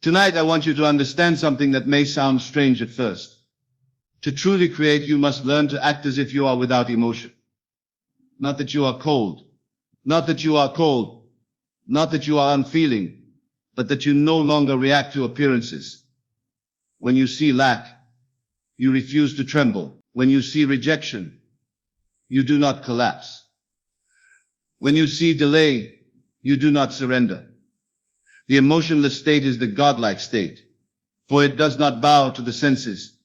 Tonight I want you to understand something that may sound strange at first. To truly create, you must learn to act as if you are without emotion. Not that you are cold. Not that you are cold. Not that you are unfeeling. But that you no longer react to appearances. When you see lack, you refuse to tremble. When you see rejection, you do not collapse. When you see delay, you do not surrender. The emotionless state is the godlike state, for it does not bow to the senses.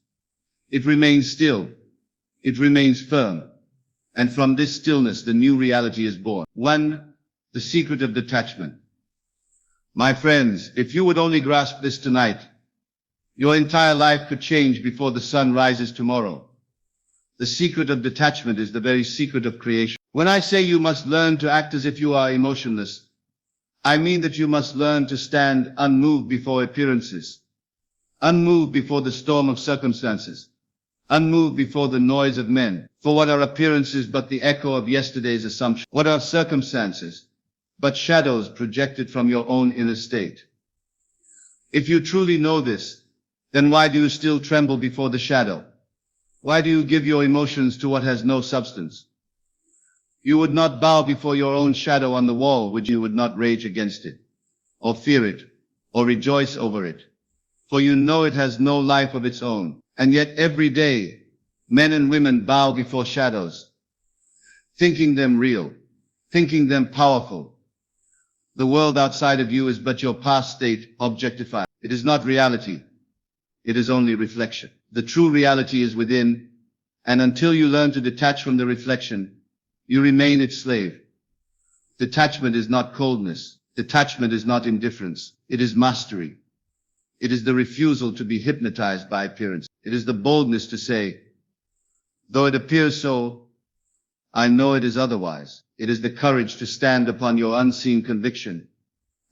It remains still. It remains firm. And from this stillness, the new reality is born. 1. The secret of detachment. My friends, if you would only grasp this tonight, your entire life could change before the sun rises tomorrow. The secret of detachment is the very secret of creation. When I say you must learn to act as if you are emotionless, I mean that you must learn to stand unmoved before appearances, unmoved before the storm of circumstances, unmoved before the noise of men. For what are appearances but the echo of yesterday's assumption? What are circumstances but shadows projected from your own inner state? If you truly know this, then why do you still tremble before the shadow? Why do you give your emotions to what has no substance? You would not bow before your own shadow on the wall, would you? Would not rage against it, or fear it, or rejoice over it, for you know it has no life of its own. And yet every day, men and women bow before shadows, thinking them real, thinking them powerful. The world outside of you is but your past state objectified. It is not reality. It is only reflection. The true reality is within, and until you learn to detach from the reflection, you remain its slave. Detachment is not coldness. Detachment is not indifference. It is mastery. It is the refusal to be hypnotized by appearance. It is the boldness to say, though it appears so, I know it is otherwise. It is the courage to stand upon your unseen conviction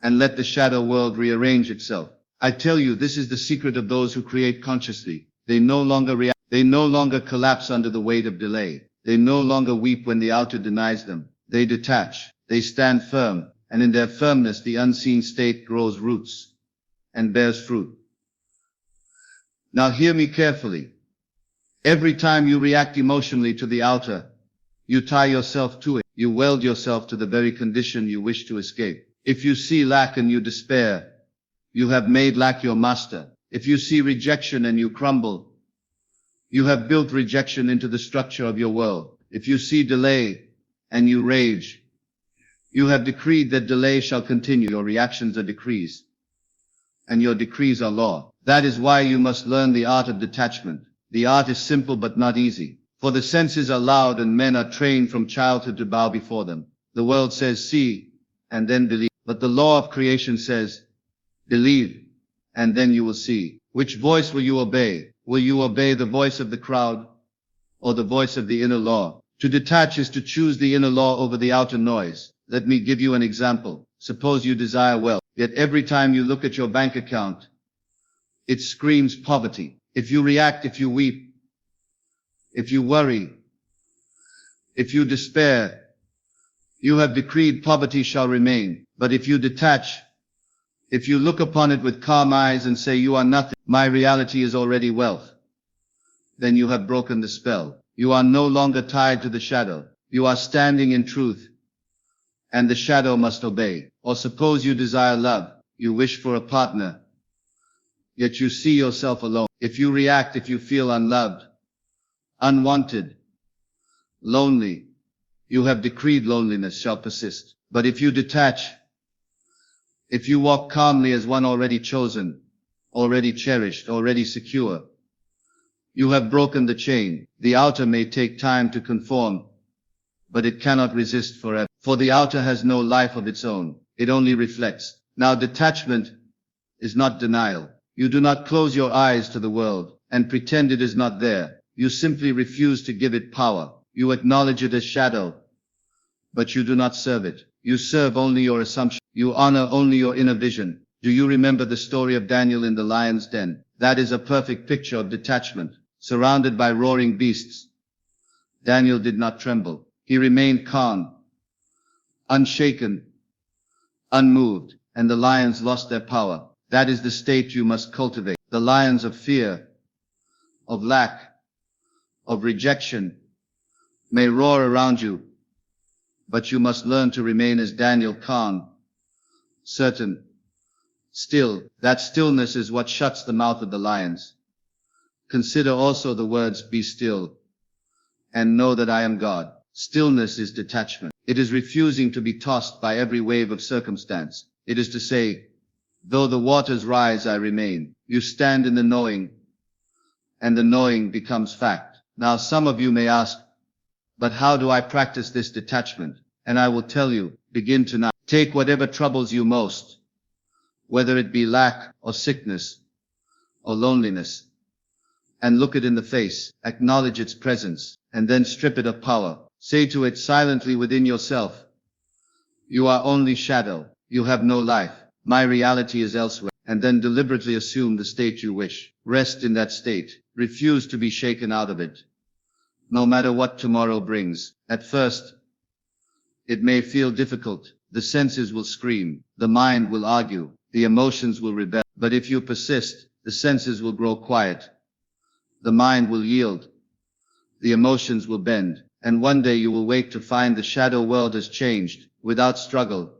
and let the shadow world rearrange itself. I tell you, this is the secret of those who create consciously. They no longer react. They no longer collapse under the weight of delay. They no longer weep when the outer denies them. They detach. They stand firm, and in their firmness the unseen state grows roots and bears fruit. Now hear me carefully. Every time you react emotionally to the outer, you tie yourself to it. You weld yourself to the very condition you wish to escape. If you see lack and you despair, you have made lack your master. If you see rejection and you crumble, you have built rejection into the structure of your world. If you see delay and you rage, you have decreed that delay shall continue. Your reactions are decrees, and your decrees are law. That is why you must learn the art of detachment. The art is simple but not easy, for the senses are loud and men are trained from childhood to bow before them. The world says see, and then believe. But the law of creation says, believe, and then you will see. Which voice will you obey? Will you obey the voice of the crowd, or the voice of the inner law? To detach is to choose the inner law over the outer noise. Let me give you an example. Suppose you desire wealth, yet every time you look at your bank account, it screams poverty. If you react, if you weep, if you worry, if you despair, you have decreed poverty shall remain. But if you detach, if you look upon it with calm eyes and say you are nothing, my reality is already wealth, then you have broken the spell. You are no longer tied to the shadow. You are standing in truth, and the shadow must obey. Or suppose you desire love, you wish for a partner, yet you see yourself alone. If you react, if you feel unloved, unwanted, lonely, you have decreed loneliness shall persist. But if you detach, if you walk calmly as one already chosen, already cherished, already secure, you have broken the chain. The outer may take time to conform, but it cannot resist forever. For the outer has no life of its own. It only reflects. Now detachment is not denial. You do not close your eyes to the world and pretend it is not there. You simply refuse to give it power. You acknowledge it as shadow, but you do not serve it. You serve only your assumption. You honor only your inner vision. Do you remember the story of Daniel in the lion's den? That is a perfect picture of detachment. Surrounded by roaring beasts, Daniel did not tremble. He remained calm, unshaken, unmoved, and the lions lost their power. That is the state you must cultivate. The lions of fear, of lack, of rejection may roar around you, but you must learn to remain as Daniel, calm, certain, still. That stillness is what shuts the mouth of the lions. Consider also the words, be still, and know that I am God. Stillness is detachment. It is refusing to be tossed by every wave of circumstance. It is to say, though the waters rise, I remain. You stand in the knowing, and the knowing becomes fact. Now some of you may ask, but how do I practice this detachment? And I will tell you, begin tonight. Take whatever troubles you most, whether it be lack or sickness or loneliness, and look it in the face, acknowledge its presence, and then strip it of power. Say to it silently within yourself, you are only shadow, you have no life, my reality is elsewhere. And then deliberately assume the state you wish. Rest in that state, refuse to be shaken out of it, no matter what tomorrow brings. At first, it may feel difficult, the senses will scream, the mind will argue, the emotions will rebel. But if you persist, the senses will grow quiet, the mind will yield, the emotions will bend, and one day you will wake to find the shadow world has changed, without struggle,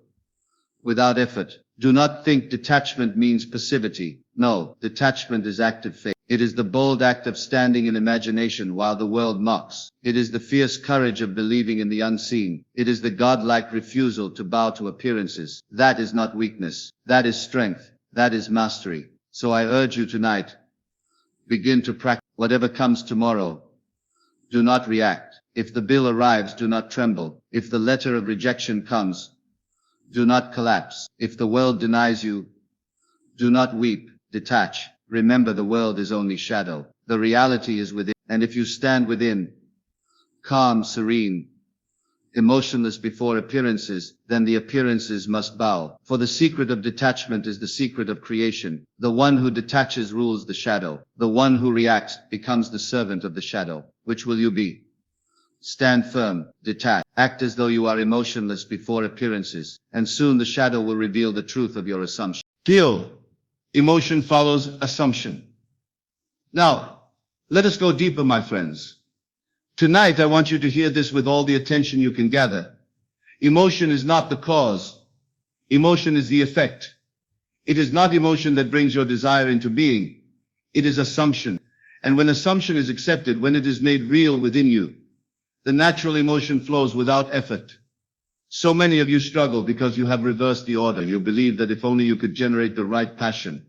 without effort. Do not think detachment means passivity. No, detachment is active faith. It is the bold act of standing in imagination while the world mocks. It is the fierce courage of believing in the unseen. It is the godlike refusal to bow to appearances. That is not weakness. That is strength. That is mastery. So I urge you tonight, begin to practice. Whatever comes tomorrow, do not react. If the bill arrives, do not tremble. If the letter of rejection comes, do not collapse. If the world denies you, do not weep. Detach. Remember, the world is only shadow. The reality is within. And if you stand within, calm, serene, emotionless before appearances, then the appearances must bow. For the secret of detachment is the secret of creation. The one who detaches rules the shadow. The one who reacts becomes the servant of the shadow. Which will you be? Stand firm, detach, act as though you are emotionless before appearances, and soon the shadow will reveal the truth of your assumption. Feel. Emotion follows assumption. Now, let us go deeper, my friends. Tonight I want you to hear this with all the attention you can gather. Emotion is not the cause. Emotion is the effect. It is not emotion that brings your desire into being. It is assumption. And when assumption is accepted, when it is made real within you, the natural emotion flows without effort. So many of you struggle because you have reversed the order. You believe that if only you could generate the right passion,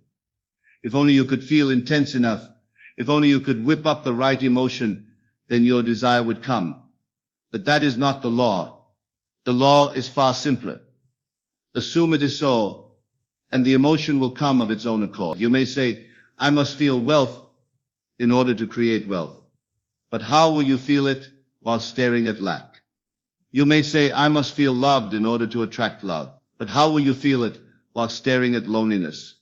if only you could feel intense enough, if only you could whip up the right emotion, then your desire would come. But that is not the law. The law is far simpler. Assume it is so, and the emotion will come of its own accord. You may say, I must feel wealth in order to create wealth. But how will you feel it while staring at lack? You may say, I must feel loved in order to attract love. But how will you feel it while staring at loneliness?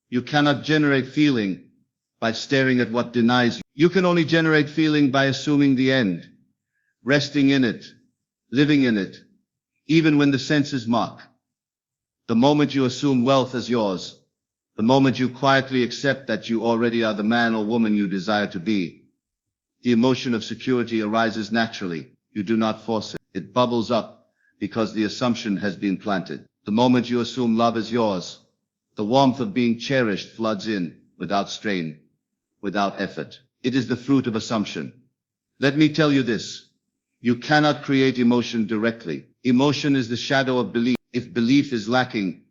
You cannot generate feeling by staring at what denies you. You can only generate feeling by assuming the end, resting in it, living in it, even when the senses mock. The moment you assume wealth as yours, the moment you quietly accept that you already are the man or woman you desire to be, the emotion of security arises naturally. You do not force it. It bubbles up because the assumption has been planted. The moment you assume love is yours, the warmth of being cherished floods in without strain, without effort. It is the fruit of assumption. Let me tell you this. You cannot create emotion directly. Emotion is the shadow of belief. If belief is lacking,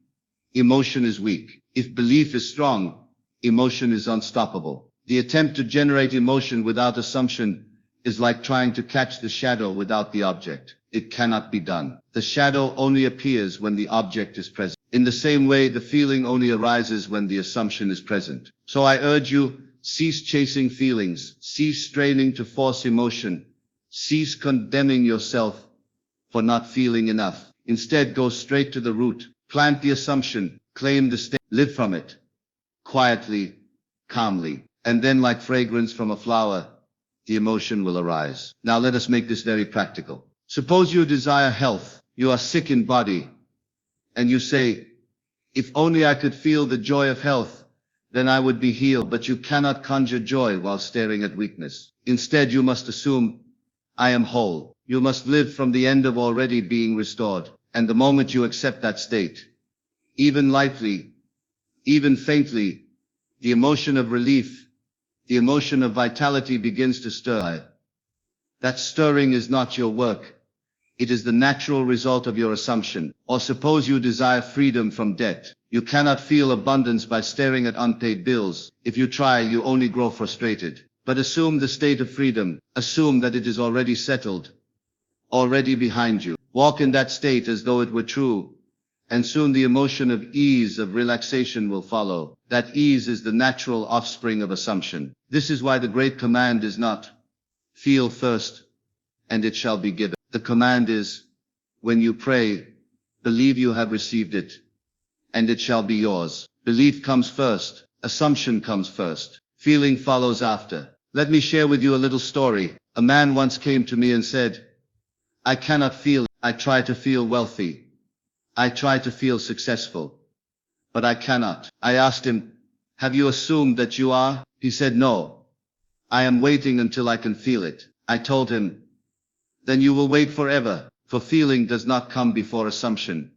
emotion is weak. If belief is strong, emotion is unstoppable. The attempt to generate emotion without assumption is like trying to catch the shadow without the object. It cannot be done. The shadow only appears when the object is present. In the same way, the feeling only arises when the assumption is present. So I urge you, cease chasing feelings, cease straining to force emotion, cease condemning yourself for not feeling enough. Instead, go straight to the root, plant the assumption, claim the state, live from it, quietly, calmly. And then, like fragrance from a flower, the emotion will arise. Now let us make this very practical. Suppose you desire health. You are sick in body, and you say, If only I could feel the joy of health, then I would be healed. But you cannot conjure joy while staring at weakness. Instead, you must assume, I am whole. You must live from the end of already being restored. And the moment you accept that state, even lightly, even faintly, the emotion of relief, the emotion of vitality begins to stir. That stirring is not your work. It is the natural result of your assumption. Or suppose you desire freedom from debt. You cannot feel abundance by staring at unpaid bills. If you try, you only grow frustrated. But assume the state of freedom. Assume that it is already settled, already behind you. Walk in that state as though it were true. And soon the emotion of ease, of relaxation will follow. That ease is the natural offspring of assumption. This is why the great command is not, feel first, and it shall be given. The command is, when you pray, believe you have received it, and it shall be yours. Belief comes first, assumption comes first, feeling follows after. Let me share with you a little story. A man once came to me and said, I cannot feel. I try to feel wealthy. I try to feel successful, but I cannot. I asked him, have you assumed that you are? He said, no. I am waiting until I can feel it. I told him, then you will wait forever, for feeling does not come before assumption.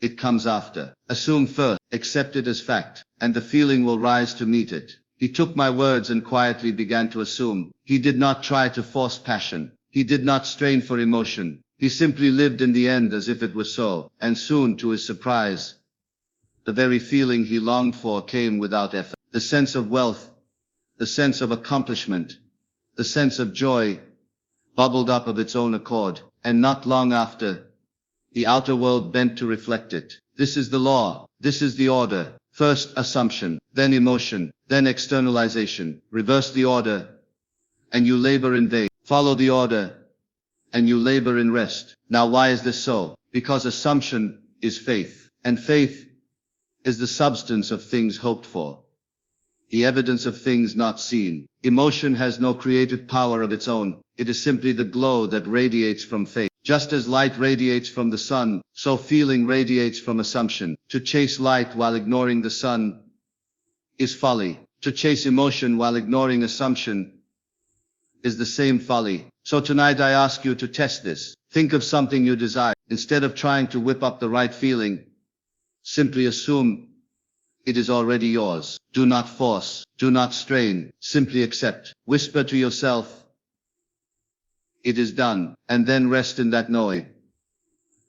It comes after. Assume first, accept it as fact, and the feeling will rise to meet it. He took my words and quietly began to assume. He did not try to force passion. He did not strain for emotion. He simply lived in the end as if it were so, and soon, to his surprise, the very feeling he longed for came without effort. The sense of wealth, the sense of accomplishment, the sense of joy, bubbled up of its own accord, and not long after, the outer world bent to reflect it. This is the law. This is the order. First assumption, then emotion, then externalization. Reverse the order, and you labor in vain. Follow the order, and you labor in rest. Now why is this so? Because assumption is faith, and faith is the substance of things hoped for, the evidence of things not seen. Emotion has no creative power of its own. It is simply the glow that radiates from faith. Just as light radiates from the sun, so feeling radiates from assumption. To chase light while ignoring the sun is folly. To chase emotion while ignoring assumption is the same folly. So tonight I ask you to test this. Think of something you desire. Instead of trying to whip up the right feeling, simply assume it is already yours. Do not force. Do not strain. Simply accept. Whisper to yourself, it is done, and then rest in that knowing.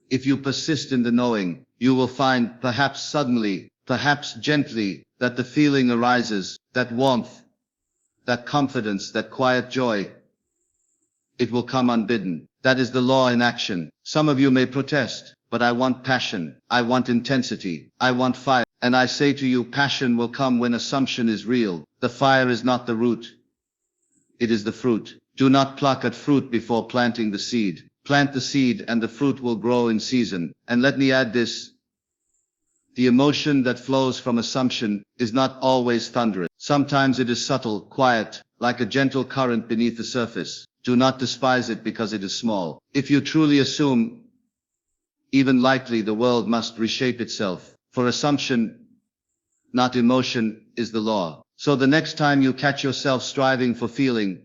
If you persist in the knowing, you will find, perhaps suddenly, perhaps gently, that the feeling arises, that warmth, that confidence, that quiet joy. It will come unbidden. That is the law in action. Some of you may protest, but I want passion. I want intensity. I want fire. And I say to you, passion will come when assumption is real. The fire is not the root. It is the fruit. Do not pluck at fruit before planting the seed. Plant the seed and the fruit will grow in season. And let me add this. The emotion that flows from assumption is not always thunderous. Sometimes it is subtle, quiet, like a gentle current beneath the surface. Do not despise it because it is small. If you truly assume, even lightly, the world must reshape itself. For assumption, not emotion, is the law. So the next time you catch yourself striving for feeling,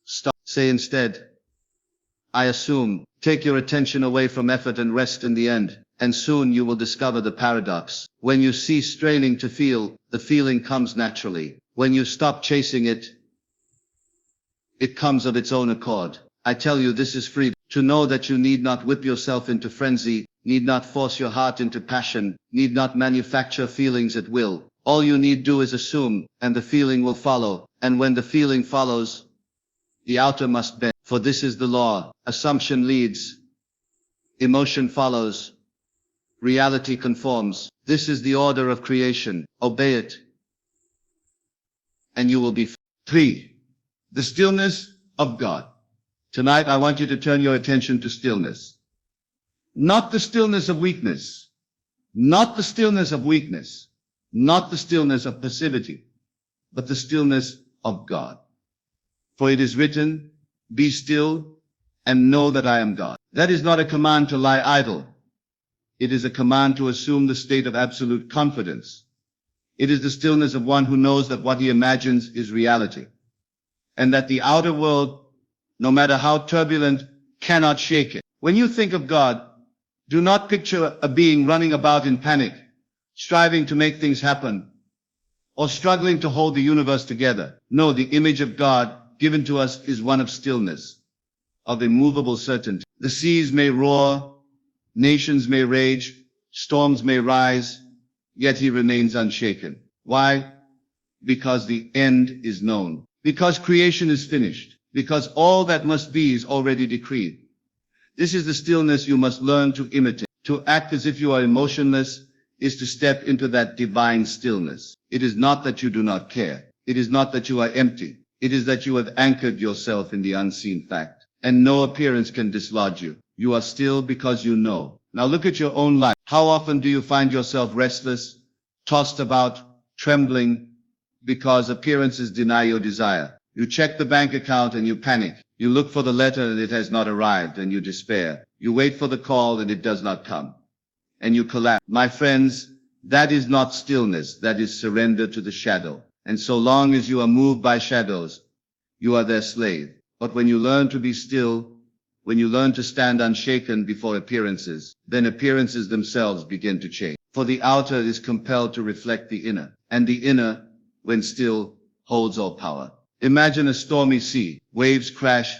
stop. Say instead, I assume. Take your attention away from effort and rest in the end, and soon you will discover the paradox. When you cease straining to feel, the feeling comes naturally. When you stop chasing it, it comes of its own accord. I tell you, this is freedom. To know that you need not whip yourself into frenzy, need not force your heart into passion, need not manufacture feelings at will. All you need do is assume, and the feeling will follow. And when the feeling follows, the outer must bend. For this is the law. Assumption leads. Emotion follows. Reality conforms. This is the order of creation. Obey it, and you will be free. 3. The stillness of God. Tonight I want you to turn your attention to stillness. Not the stillness of weakness. Not the stillness of weakness. Not the stillness of passivity, but the stillness of God. For it is written, be still and know that I am God. That is not a command to lie idle. It is a command to assume the state of absolute confidence. It is the stillness of one who knows that what he imagines is reality, and that the outer world, no matter how turbulent, cannot shake it. When you think of God, do not picture a being running about in panic, striving to make things happen, or struggling to hold the universe together. No, the image of God given to us is one of stillness, of immovable certainty. The seas may roar, nations may rage, storms may rise, yet he remains unshaken. Why? Because the end is known. Because creation is finished. Because all that must be is already decreed. This is the stillness you must learn to imitate. To act as if you are emotionless is to step into that divine stillness. It is not that you do not care. It is not that you are empty. It is that you have anchored yourself in the unseen fact, and no appearance can dislodge you. You are still because you know. Now look at your own life. How often do you find yourself restless, tossed about, trembling, because appearances deny your desire? You check the bank account and you panic. You look for the letter and it has not arrived and you despair. You wait for the call and it does not come, and you collapse. My friends, that is not stillness. That is surrender to the shadow. And so long as you are moved by shadows, you are their slave. But when you learn to be still, when you learn to stand unshaken before appearances, then appearances themselves begin to change. For the outer is compelled to reflect the inner, and the inner, when still, holds all power. Imagine a stormy sea. Waves crash,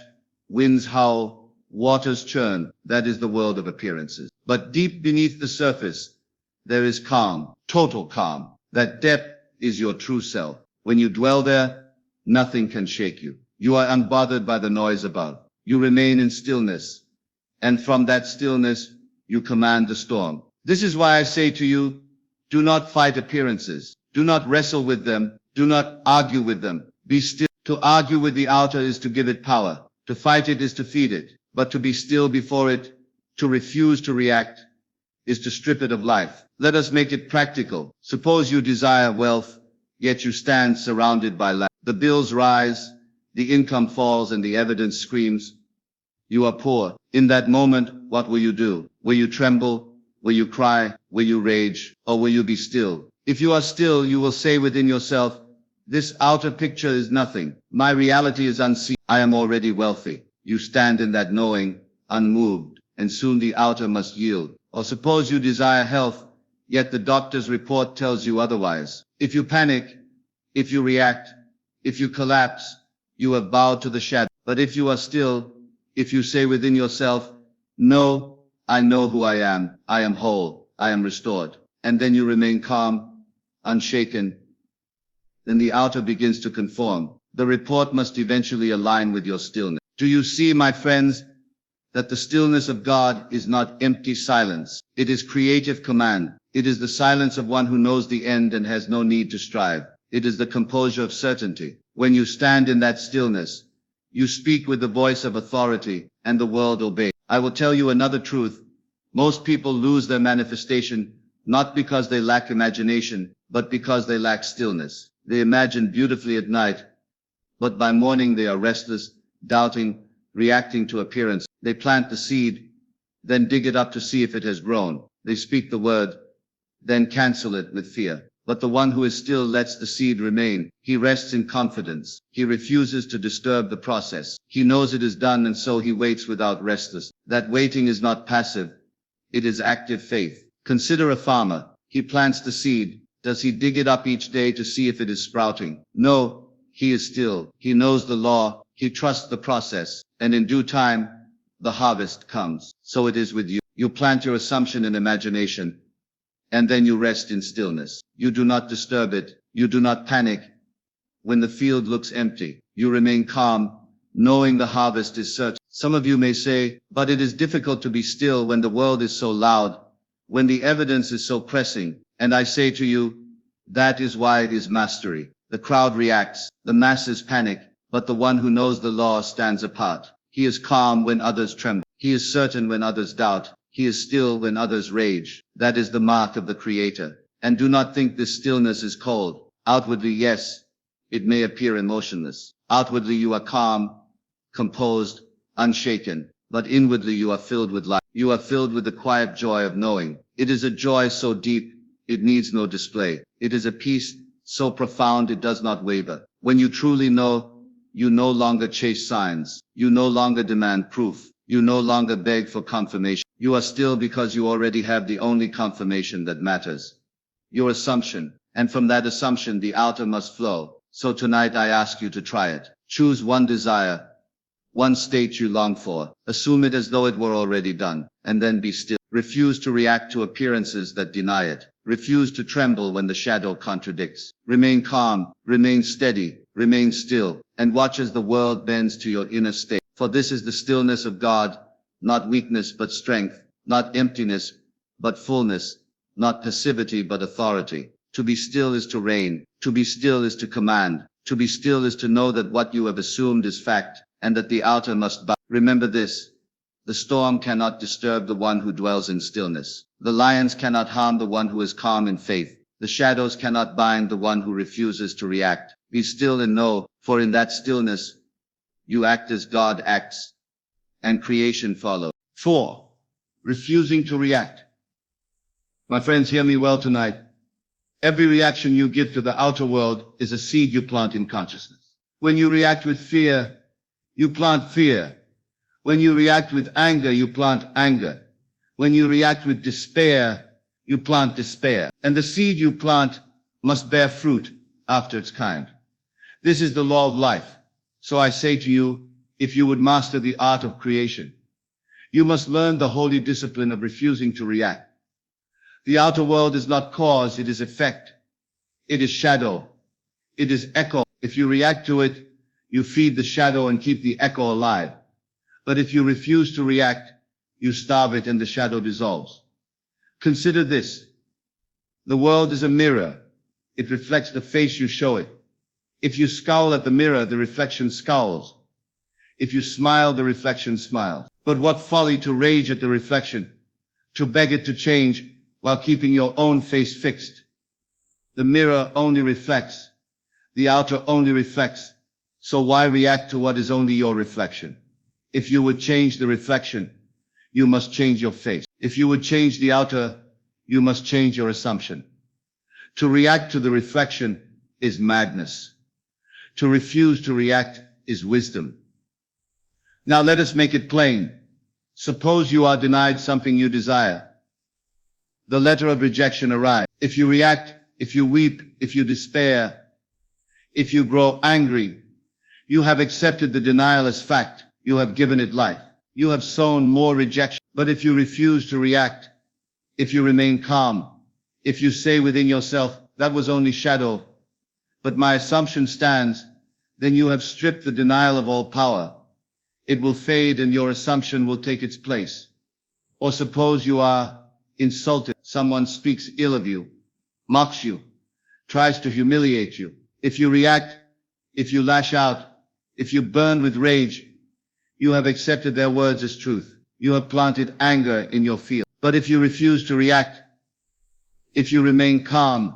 winds howl, waters churn. That is the world of appearances. But deep beneath the surface, there is calm, total calm. That depth is your true self. When you dwell there, nothing can shake you. You are unbothered by the noise above. You remain in stillness, and from that stillness, you command the storm. This is why I say to you, do not fight appearances. Do not wrestle with them. Do not argue with them. Be still. To argue with the outer is to give it power. To fight it is to feed it. But to be still before it, to refuse to react, is to strip it of life. Let us make it practical. Suppose you desire wealth, yet you stand surrounded by lack. The bills rise, the income falls, and the evidence screams, you are poor. In that moment, what will you do? Will you tremble? Will you cry? Will you rage? Or will you be still? If you are still, you will say within yourself, this outer picture is nothing. My reality is unseen. I am already wealthy. You stand in that knowing, unmoved, and soon the outer must yield. Or suppose you desire health, yet the doctor's report tells you otherwise. If you panic, if you react, if you collapse, you have bowed to the shadow. But if you are still, if you say within yourself, no, I know who I am whole, I am restored, and then you remain calm, unshaken, then the outer begins to conform. The report must eventually align with your stillness. Do you see, my friends, that the stillness of God is not empty silence? It is creative command. It is the silence of one who knows the end and has no need to strive. It is the composure of certainty. When you stand in that stillness, you speak with the voice of authority, and the world obeys. I will tell you another truth. Most people lose their manifestation, not because they lack imagination, but because they lack stillness. They imagine beautifully at night, but by morning they are restless, doubting, reacting to appearance. They plant the seed, then dig it up to see if it has grown. They speak the word, then cancel it with fear. But the one who is still lets the seed remain. He rests in confidence. He refuses to disturb the process. He knows it is done, and so he waits without restlessness. That waiting is not passive. It is active faith. Consider a farmer. He plants the seed. Does he dig it up each day to see if it is sprouting? No, he is still. He knows the law. He trusts the process. And in due time, the harvest comes. So it is with you. You plant your assumption in imagination, and then you rest in stillness. You do not disturb it. You do not panic. When the field looks empty, you remain calm, knowing the harvest is certain. Some of you may say, but it is difficult to be still when the world is so loud, when the evidence is so pressing. And I say to you, that is why it is mastery. The crowd reacts, the masses panic, but the one who knows the law stands apart. He is calm when others tremble. He is certain when others doubt. He is still when others rage. That is the mark of the Creator. And do not think this stillness is cold. Outwardly, yes, it may appear emotionless. Outwardly you are calm, composed, unshaken, but inwardly you are filled with life. You are filled with the quiet joy of knowing. It is a joy so deep, it needs no display. It is a peace so profound it does not waver. When you truly know, you no longer chase signs. You no longer demand proof. You no longer beg for confirmation. You are still because you already have the only confirmation that matters. Your assumption. And from that assumption the outer must flow. So tonight I ask you to try it. Choose one desire, one state you long for. Assume it as though it were already done. And then be still. Refuse to react to appearances that deny it. Refuse to tremble when the shadow contradicts. Remain calm, remain steady, remain still, and watch as the world bends to your inner state. For this is the stillness of God, not weakness but strength, not emptiness but fullness, not passivity but authority. To be still is to reign. To be still is to command. To be still is to know that what you have assumed is fact, and that the outer must bow. Remember this. The storm cannot disturb the one who dwells in stillness. The lions cannot harm the one who is calm in faith. The shadows cannot bind the one who refuses to react. Be still and know, for in that stillness, you act as God acts, and creation follows. 4. Refusing to react. My friends, hear me well tonight. Every reaction you give to the outer world is a seed you plant in consciousness. When you react with fear, you plant fear. When you react with anger, you plant anger. When you react with despair, you plant despair. And the seed you plant must bear fruit after its kind. This is the law of life. So I say to you, if you would master the art of creation, you must learn the holy discipline of refusing to react. The outer world is not cause, it is effect. It is shadow. It is echo. If you react to it, you feed the shadow and keep the echo alive. But if you refuse to react, you starve it and the shadow dissolves. Consider this. The world is a mirror. It reflects the face you show it. If you scowl at the mirror, the reflection scowls. If you smile, the reflection smiles. But what folly to rage at the reflection, to beg it to change while keeping your own face fixed. The mirror only reflects. The outer only reflects. So why react to what is only your reflection? If you would change the reflection, you must change your face. If you would change the outer, you must change your assumption. To react to the reflection is madness. To refuse to react is wisdom. Now let us make it plain. Suppose you are denied something you desire. The letter of rejection arrives. If you react, if you weep, if you despair, if you grow angry, you have accepted the denial as fact. You have given it life. You have sown more rejection. But if you refuse to react, if you remain calm, if you say within yourself, that was only shadow, but my assumption stands, then you have stripped the denial of all power. It will fade and your assumption will take its place. Or suppose you are insulted. Someone speaks ill of you, mocks you, tries to humiliate you. If you react, if you lash out, if you burn with rage, you have accepted their words as truth. You have planted anger in your field. But if you refuse to react, if you remain calm,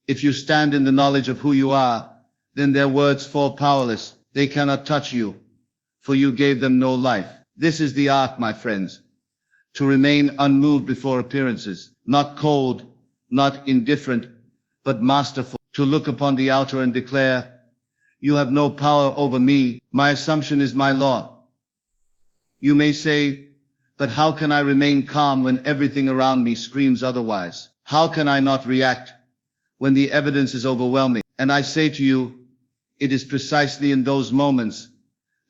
if you stand in the knowledge of who you are, then their words fall powerless. They cannot touch you, for you gave them no life. This is the art, my friends, to remain unmoved before appearances, not cold, not indifferent, but masterful. To look upon the outer and declare, you have no power over me. My assumption is my law. You may say, but how can I remain calm when everything around me screams otherwise? How can I not react when the evidence is overwhelming? And I say to you, it is precisely in those moments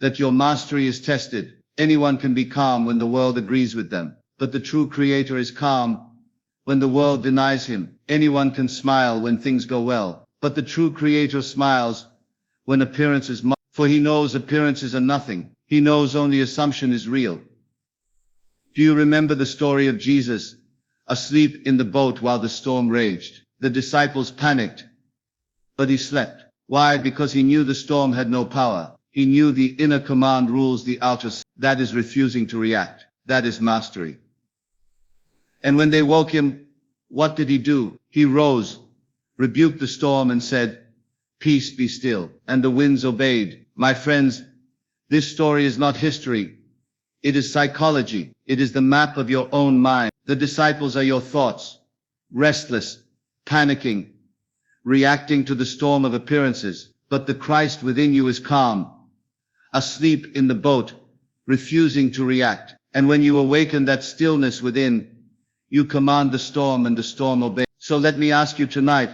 that your mastery is tested. Anyone can be calm when the world agrees with them, but the true creator is calm when the world denies him. Anyone can smile when things go well, but the true creator smiles when appearances mock, for he knows appearances are nothing. He knows only assumption is real. Do you remember the story of Jesus, asleep in the boat while the storm raged? The disciples panicked, but he slept. Why? Because he knew the storm had no power. He knew the inner command rules the outer. That is refusing to react. That is mastery. And when they woke him, what did he do? He rose, rebuked the storm and said, "Peace, be still." And the winds obeyed. My friends, this story is not history. It is psychology. It is the map of your own mind. The disciples are your thoughts, restless, panicking, reacting to the storm of appearances, but the Christ within you is calm, asleep in the boat, refusing to react. And when you awaken that stillness within, you command the storm and the storm obeys. So let me ask you tonight,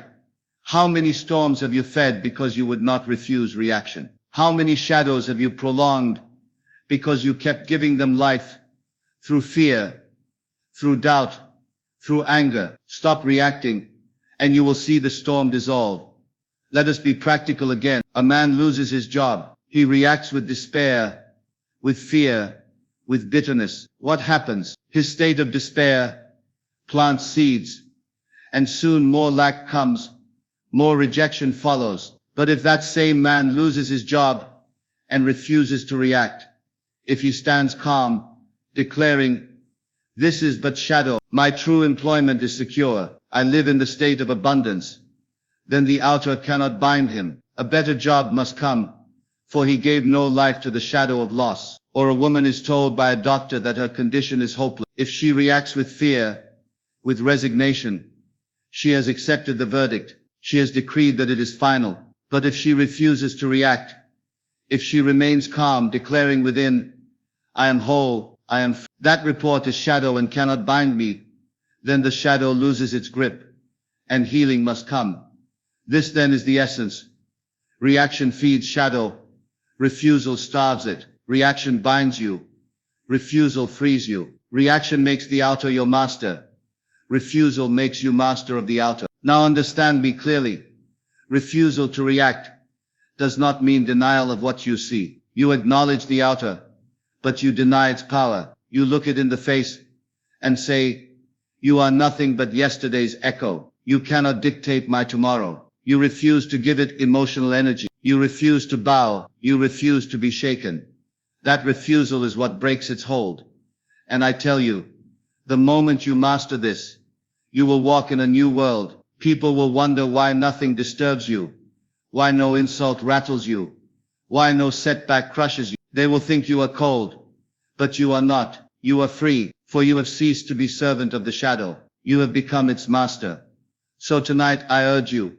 how many storms have you fed because you would not refuse reaction? How many shadows have you prolonged because you kept giving them life through fear, through doubt, through anger? Stop reacting and you will see the storm dissolve. Let us be practical again. A man loses his job. He reacts with despair, with fear, with bitterness. What happens? His state of despair plants seeds, and soon more lack comes, more rejection follows. But if that same man loses his job and refuses to react, if he stands calm, declaring, "This is but shadow, my true employment is secure, I live in the state of abundance," then the outer cannot bind him. A better job must come, for he gave no life to the shadow of loss. Or a woman is told by a doctor that her condition is hopeless. If she reacts with fear, with resignation, she has accepted the verdict. She has decreed that it is final. But if she refuses to react, if she remains calm, declaring within, "I am whole, that report is shadow and cannot bind me," then the shadow loses its grip, and healing must come. This then is the essence. Reaction feeds shadow. Refusal starves it. Reaction binds you. Refusal frees you. Reaction makes the outer your master. Refusal makes you master of the outer. Now understand me clearly. Refusal to react does not mean denial of what you see. You acknowledge the outer, but you deny its power. You look it in the face and say, "You are nothing but yesterday's echo. You cannot dictate my tomorrow." You refuse to give it emotional energy. You refuse to bow. You refuse to be shaken. That refusal is what breaks its hold. And I tell you, the moment you master this, you will walk in a new world. People will wonder why nothing disturbs you, why no insult rattles you, why no setback crushes you. They will think you are cold, but you are not. You are free, for you have ceased to be servant of the shadow. You have become its master. So tonight I urge you,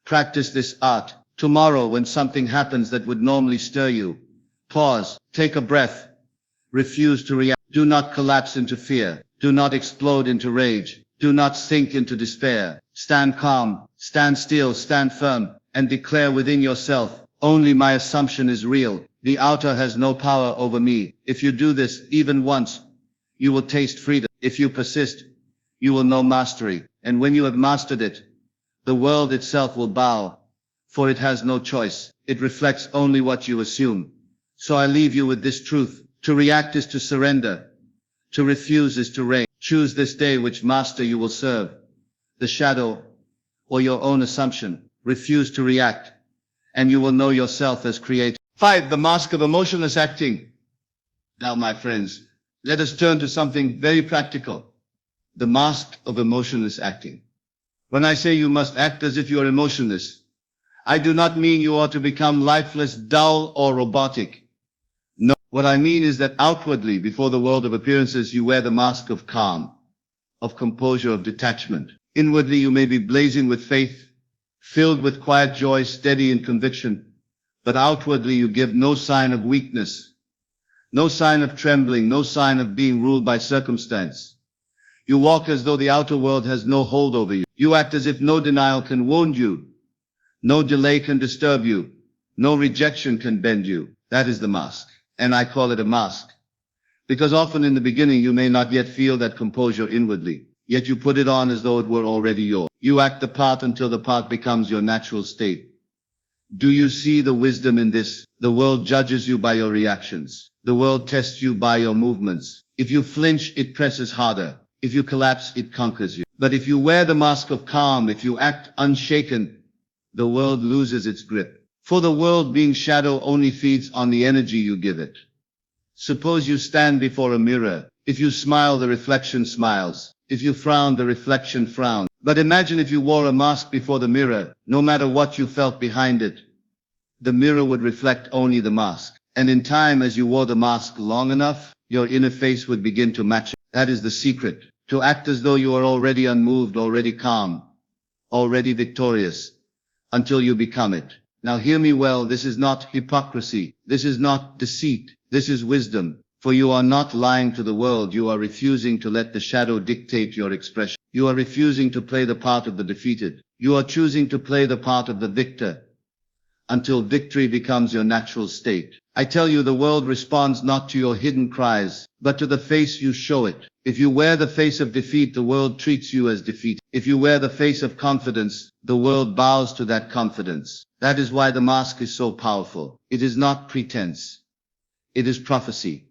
practice this art. Tomorrow when something happens that would normally stir you, pause, take a breath, refuse to react. Do not collapse into fear. Do not explode into rage. Do not sink into despair. Stand calm, stand still, stand firm, and declare within yourself, "Only my assumption is real. The outer has no power over me." If you do this even once, you will taste freedom. If you persist, you will know mastery. And when you have mastered it, the world itself will bow, for it has no choice. It reflects only what you assume. So I leave you with this truth. To react is to surrender. To refuse is to reign. Choose this day which master you will serve, the shadow or your own assumption. Refuse to react, and you will know yourself as creator. 5. The mask of emotionless acting. Now, my friends, let us turn to something very practical. The mask of emotionless acting. When I say you must act as if you are emotionless, I do not mean you ought to become lifeless, dull, or robotic. No, what I mean is that outwardly, before the world of appearances, you wear the mask of calm, of composure, of detachment. Inwardly, you may be blazing with faith, filled with quiet joy, steady in conviction, but outwardly you give no sign of weakness, no sign of trembling, no sign of being ruled by circumstance. You walk as though the outer world has no hold over you. You act as if no denial can wound you, no delay can disturb you, no rejection can bend you. That is the mask. And I call it a mask, because often in the beginning you may not yet feel that composure inwardly, yet you put it on as though it were already yours. You act the part until the part becomes your natural state. Do you see the wisdom in this? The world judges you by your reactions. The world tests you by your movements. If you flinch, it presses harder. If you collapse, it conquers you. But if you wear the mask of calm, if you act unshaken, the world loses its grip. For the world, being shadow, only feeds on the energy you give it. Suppose you stand before a mirror. If you smile, the reflection smiles. If you frown, the reflection frowns. But imagine if you wore a mask before the mirror, no matter what you felt behind it, the mirror would reflect only the mask. And in time, as you wore the mask long enough, your inner face would begin to match it. That is the secret. To act as though you are already unmoved, already calm, already victorious, until you become it. Now hear me well, this is not hypocrisy, this is not deceit, this is wisdom. For you are not lying to the world, you are refusing to let the shadow dictate your expression. You are refusing to play the part of the defeated. You are choosing to play the part of the victor, until victory becomes your natural state. I tell you, the world responds not to your hidden cries, but to the face you show it. If you wear the face of defeat, the world treats you as defeated. If you wear the face of confidence, the world bows to that confidence. That is why the mask is so powerful. It is not pretense. It is prophecy.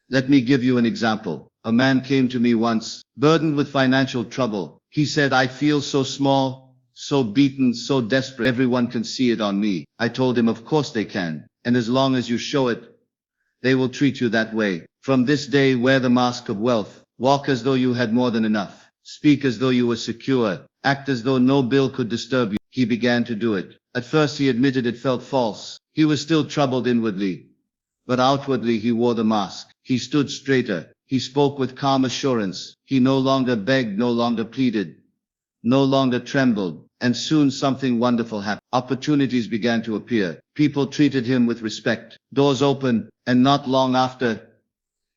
Let me give you an example. A man came to me once, burdened with financial trouble. He said, I feel so small, so beaten, so desperate. Everyone can see it on me. I told him, of course they can. And as long as you show it, they will treat you that way. From this day, wear the mask of wealth. Walk as though you had more than enough. Speak as though you were secure. Act as though no bill could disturb you. He began to do it. At first he admitted it felt false. He was still troubled inwardly. But outwardly he wore the mask. He stood straighter. He spoke with calm assurance. He no longer begged, no longer pleaded, no longer trembled. And soon something wonderful happened. Opportunities began to appear. People treated him with respect. Doors opened, and not long after,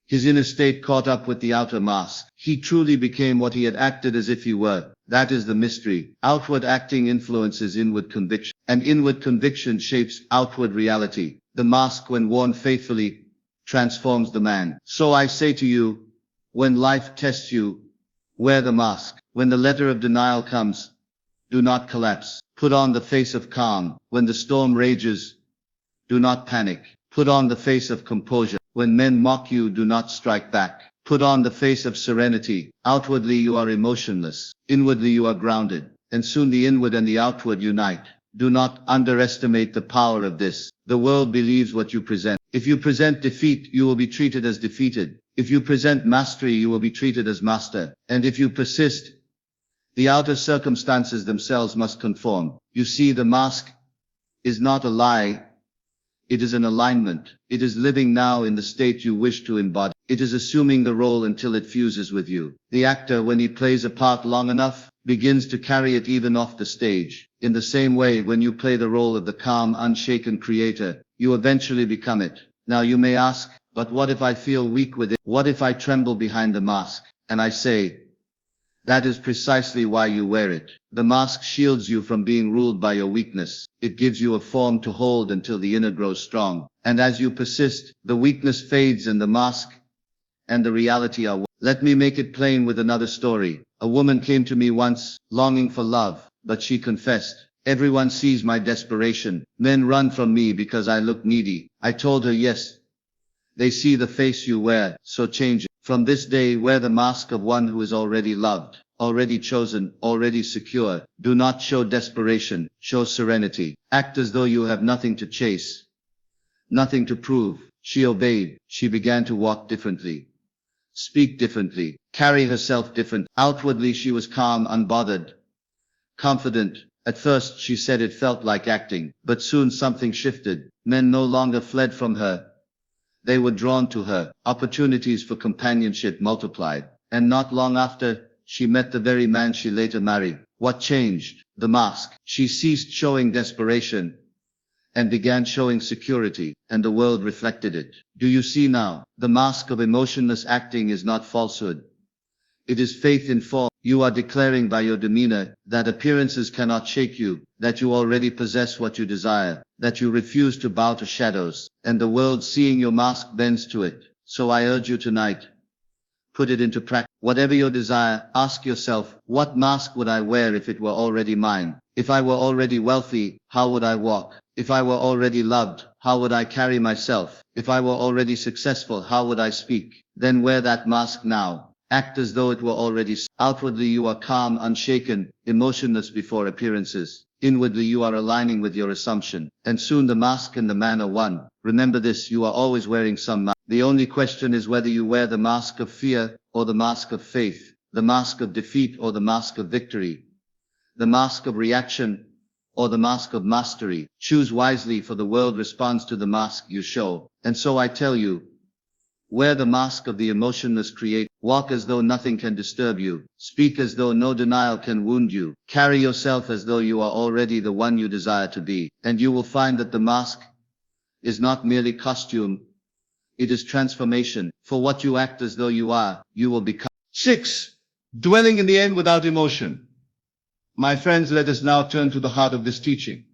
his inner state caught up with the outer mask. He truly became what he had acted as if he were. That is the mystery. Outward acting influences inward conviction, and inward conviction shapes outward reality. The mask, when worn faithfully, transforms the man. So I say to you, when life tests you, wear the mask. When the letter of denial comes, do not collapse. Put on the face of calm. When the storm rages, do not panic. Put on the face of composure. When men mock you, do not strike back. Put on the face of serenity. Outwardly you are emotionless. Inwardly you are grounded. And soon the inward and the outward unite. Do not underestimate the power of this. The world believes what you present. If you present defeat, you will be treated as defeated. If you present mastery, you will be treated as master. And if you persist, the outer circumstances themselves must conform. You see, the mask is not a lie. It is an alignment. It is living now in the state you wish to embody. It is assuming the role until it fuses with you. The actor, when he plays a part long enough, begins to carry it even off the stage. In the same way, when you play the role of the calm, unshaken creator, you eventually become it. Now you may ask, but what if I feel weak with it? What if I tremble behind the mask? And I say, that is precisely why you wear it. The mask shields you from being ruled by your weakness. It gives you a form to hold until the inner grows strong. And as you persist, the weakness fades and the mask and the reality are one. Let me make it plain with another story. A woman came to me once, longing for love, but she confessed, everyone sees my desperation. Men run from me because I look needy. I told her, yes, they see the face you wear, so change it. From this day, wear the mask of one who is already loved, already chosen, already secure. Do not show desperation, show serenity. Act as though you have nothing to chase, nothing to prove. She obeyed. She began to walk differently, speak differently, carry herself different. Outwardly she was calm, unbothered, confident. At first she said it felt like acting, but soon something shifted. Men no longer fled from her. They were drawn to her. Opportunities for companionship multiplied. And not long after, she met the very man she later married. What changed? The mask. She ceased showing desperation and began showing security, and the world reflected it. Do you see now? The mask of emotionless acting is not falsehood. It is faith in form. You are declaring by your demeanor that appearances cannot shake you, that you already possess what you desire, that you refuse to bow to shadows, and the world, seeing your mask, bends to it. So I urge you tonight, put it into practice. Whatever your desire, ask yourself, what mask would I wear if it were already mine? If I were already wealthy, how would I walk? If I were already loved, how would I carry myself? If I were already successful, how would I speak? Then wear that mask now. Act as though it were already. Outwardly you are calm, unshaken, emotionless before appearances. Inwardly you are aligning with your assumption. And soon the mask and the man are one. Remember this, you are always wearing some mask. The only question is whether you wear the mask of fear or the mask of faith, the mask of defeat or the mask of victory, the mask of reaction or the mask of mastery. Choose wisely, for the world responds to the mask you show. And so I tell you, wear the mask of the emotionless creator. Walk as though nothing can disturb you. Speak as though no denial can wound you. Carry yourself as though you are already the one you desire to be. And you will find that the mask is not merely costume. It is transformation. For what you act as though you are, you will become. 6. Dwelling in the end without emotion. My friends, let us now turn to the heart of this teaching.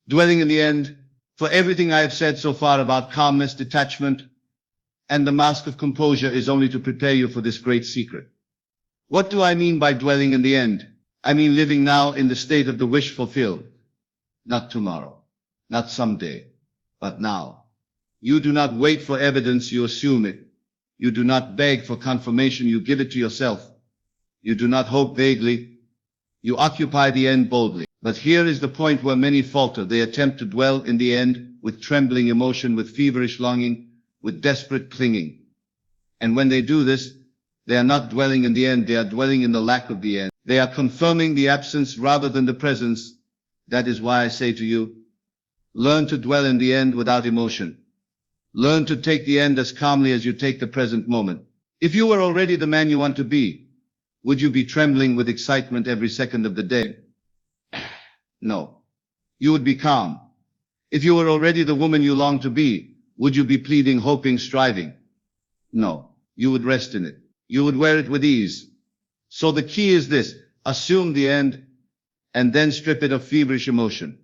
Dwelling in the end, for everything I have said so far about calmness, detachment, and the mask of composure is only to prepare you for this great secret. What do I mean by dwelling in the end? I mean living now in the state of the wish fulfilled. Not tomorrow, not someday, but now. You do not wait for evidence, you assume it. You do not beg for confirmation, you give it to yourself. You do not hope vaguely. You occupy the end boldly. But here is the point where many falter. They attempt to dwell in the end with trembling emotion, with feverish longing, with desperate clinging. And when they do this, they are not dwelling in the end, they are dwelling in the lack of the end. They are confirming the absence rather than the presence. That is why I say to you, learn to dwell in the end without emotion. Learn to take the end as calmly as you take the present moment. If you were already the man you want to be, would you be trembling with excitement every second of the day? No. You would be calm. If you were already the woman you long to be, would you be pleading, hoping, striving? No. You would rest in it. You would wear it with ease. So the key is this: assume the end, and then strip it of feverish emotion.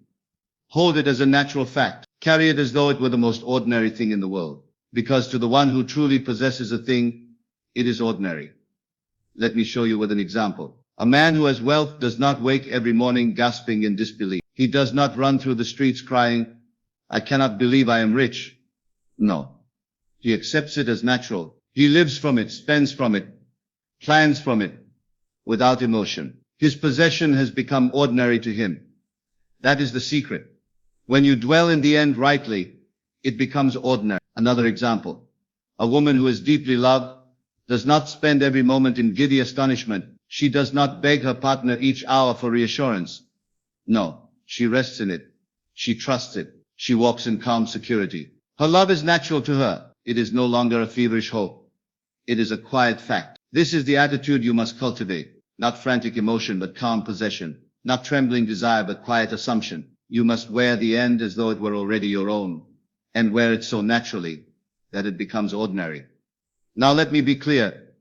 Hold it as a natural fact. Carry it as though it were the most ordinary thing in the world. Because to the one who truly possesses a thing, it is ordinary. Let me show you with an example. A man who has wealth does not wake every morning gasping in disbelief. He does not run through the streets crying, "I cannot believe I am rich." No. He accepts it as natural. He lives from it, spends from it, plans from it, without emotion. His possession has become ordinary to him. That is the secret. When you dwell in the end rightly, it becomes ordinary. Another example. A woman who is deeply loved does not spend every moment in giddy astonishment. She does not beg her partner each hour for reassurance. No, she rests in it. She trusts it. She walks in calm security. Her love is natural to her. It is no longer a feverish hope. It is a quiet fact. This is the attitude you must cultivate. Not frantic emotion, but calm possession. Not trembling desire, but quiet assumption. You must wear the end as though it were already your own, and wear it so naturally that it becomes ordinary. Now let me be clear.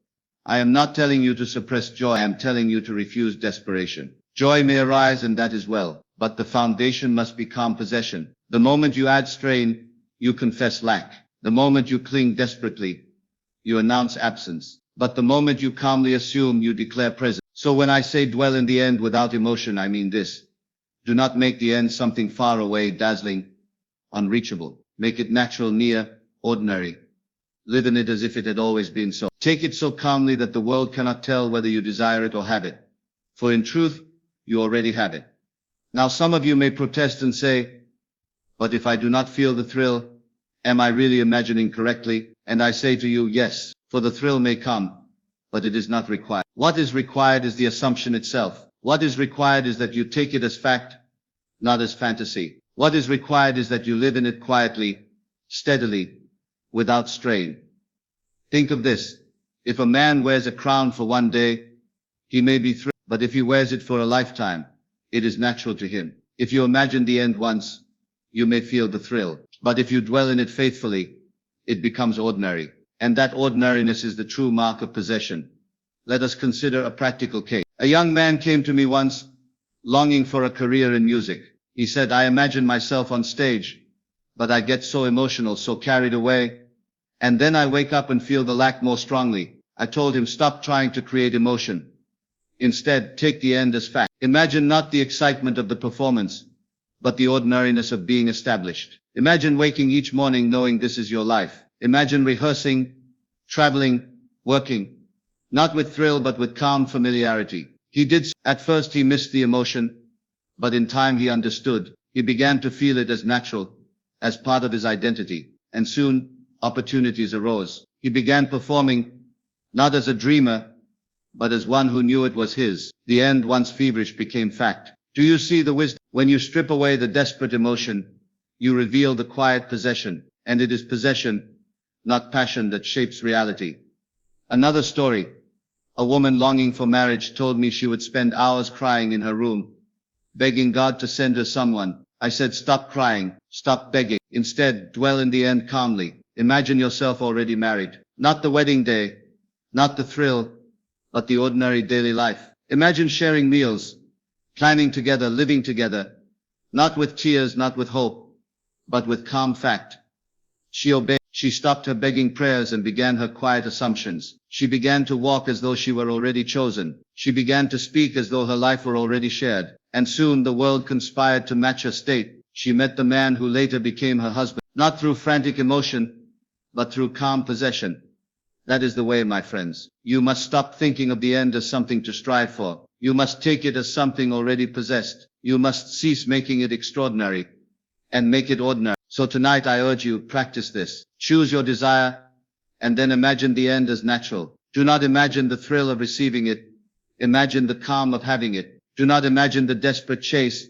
I am not telling you to suppress joy. I am telling you to refuse desperation. Joy may arise, and that is well, but the foundation must be calm possession. The moment you add strain, you confess lack. The moment you cling desperately, you announce absence. But the moment you calmly assume, you declare presence. So when I say dwell in the end without emotion, I mean this. Do not make the end something far away, dazzling, unreachable. Make it natural, near, ordinary. Live in it as if it had always been so. Take it so calmly that the world cannot tell whether you desire it or have it. For in truth, you already have it. Now some of you may protest and say, but if I do not feel the thrill, am I really imagining correctly? And I say to you, yes, for the thrill may come, but it is not required. What is required is the assumption itself. What is required is that you take it as fact, not as fantasy. What is required is that you live in it quietly, steadily, without strain. Think of this. If a man wears a crown for one day, he may be thrilled, but if he wears it for a lifetime, it is natural to him. If you imagine the end once, you may feel the thrill, but if you dwell in it faithfully, it becomes ordinary. And that ordinariness is the true mark of possession. Let us consider a practical case. A young man came to me once, longing for a career in music. He said, I imagine myself on stage, but I get so emotional, so carried away, and then I wake up and feel the lack more strongly. I told him, stop trying to create emotion. Instead, take the end as fact. Imagine not the excitement of the performance, but the ordinariness of being established. Imagine waking each morning knowing this is your life. Imagine rehearsing, traveling, working, not with thrill but with calm familiarity. He did so. At first he missed the emotion, but in time he understood. He began to feel it as natural, as part of his identity, and soon opportunities arose. He began performing, not as a dreamer, but as one who knew it was his. The end, once feverish, became fact. Do you see the wisdom? When you strip away the desperate emotion, you reveal the quiet possession, and it is possession, not passion, that shapes reality. Another story. A woman longing for marriage told me she would spend hours crying in her room, begging God to send her someone. I said, stop crying, stop begging. Instead, dwell in the end calmly. Imagine yourself already married. Not the wedding day, not the thrill, but the ordinary daily life. Imagine sharing meals, planning together, living together, not with tears, not with hope, but with calm fact. She obeyed. She stopped her begging prayers and began her quiet assumptions. She began to walk as though she were already chosen. She began to speak as though her life were already shared. And soon the world conspired to match her state. She met the man who later became her husband, not through frantic emotion, but through calm possession. That is the way, my friends. You must stop thinking of the end as something to strive for. You must take it as something already possessed. You must cease making it extraordinary and make it ordinary. So tonight I urge you, practice this. Choose your desire and then imagine the end as natural. Do not imagine the thrill of receiving it. Imagine the calm of having it. Do not imagine the desperate chase.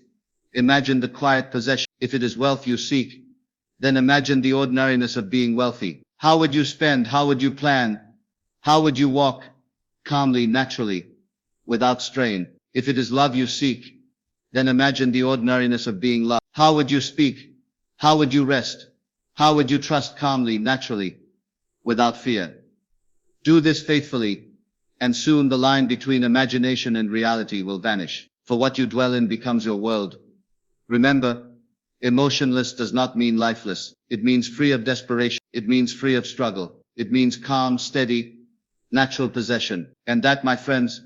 Imagine the quiet possession. If it is wealth you seek, then imagine the ordinariness of being wealthy. How would you spend? How would you plan? How would you walk? Calmly, naturally, without strain. If it is love you seek, then imagine the ordinariness of being loved. How would you speak? How would you rest? How would you trust calmly, naturally, without fear? Do this faithfully, and soon the line between imagination and reality will vanish. For what you dwell in becomes your world. Remember, emotionless does not mean lifeless. It means free of desperation. It means free of struggle. It means calm, steady, natural possession. And that, my friends,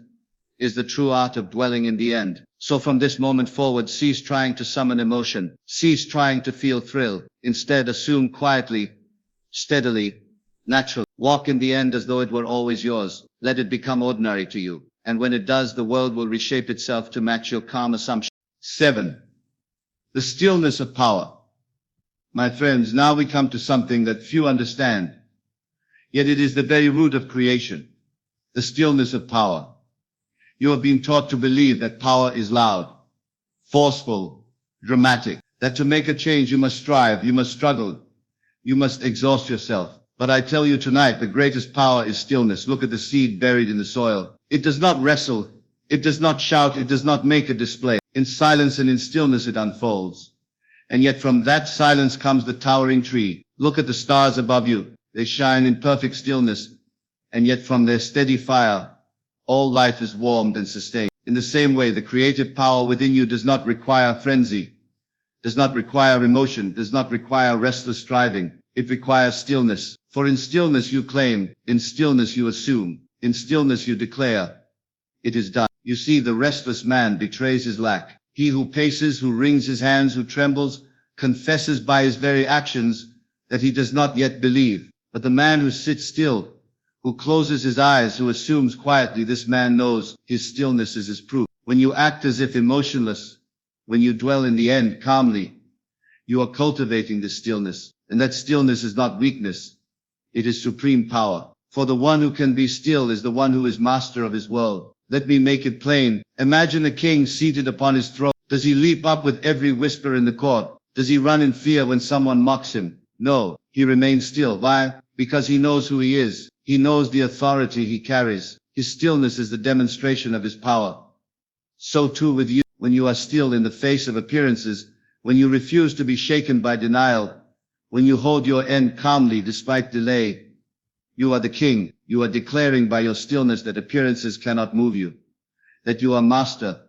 is the true art of dwelling in the end. So from this moment forward, cease trying to summon emotion. Cease trying to feel thrill. Instead, assume quietly, steadily, naturally. Walk in the end as though it were always yours. Let it become ordinary to you. And when it does, the world will reshape itself to match your calm assumption. 7. The stillness of power. My friends, now we come to something that few understand. Yet it is the very root of creation. The stillness of power. You have been taught to believe that power is loud, forceful, dramatic, that to make a change you must strive, you must struggle, you must exhaust yourself. But I tell you tonight, the greatest power is stillness. Look at the seed buried in the soil. It does not wrestle, it does not shout, it does not make a display. In silence and in stillness it unfolds. And yet from that silence comes the towering tree. Look at the stars above you. They shine in perfect stillness. And yet from their steady fire, all life is warmed and sustained. In the same way, the creative power within you does not require frenzy, does not require emotion, does not require restless striving. It requires stillness. For in stillness you claim, in stillness you assume, in stillness you declare, it is done. You see, the restless man betrays his lack. He who paces, who wrings his hands, who trembles, confesses by his very actions that he does not yet believe. But the man who sits still, who closes his eyes, who assumes quietly, this man knows his stillness is his proof. When you act as if emotionless, when you dwell in the end calmly, you are cultivating this stillness. And that stillness is not weakness, it is supreme power. For the one who can be still is the one who is master of his world. Let me make it plain. Imagine a king seated upon his throne. Does he leap up with every whisper in the court? Does he run in fear when someone mocks him? No, he remains still. Why? Because he knows who he is. He knows the authority he carries. His stillness is the demonstration of his power. So too with you, when you are still in the face of appearances, when you refuse to be shaken by denial, when you hold your end calmly despite delay, you are the king. You are declaring by your stillness that appearances cannot move you, that you are master,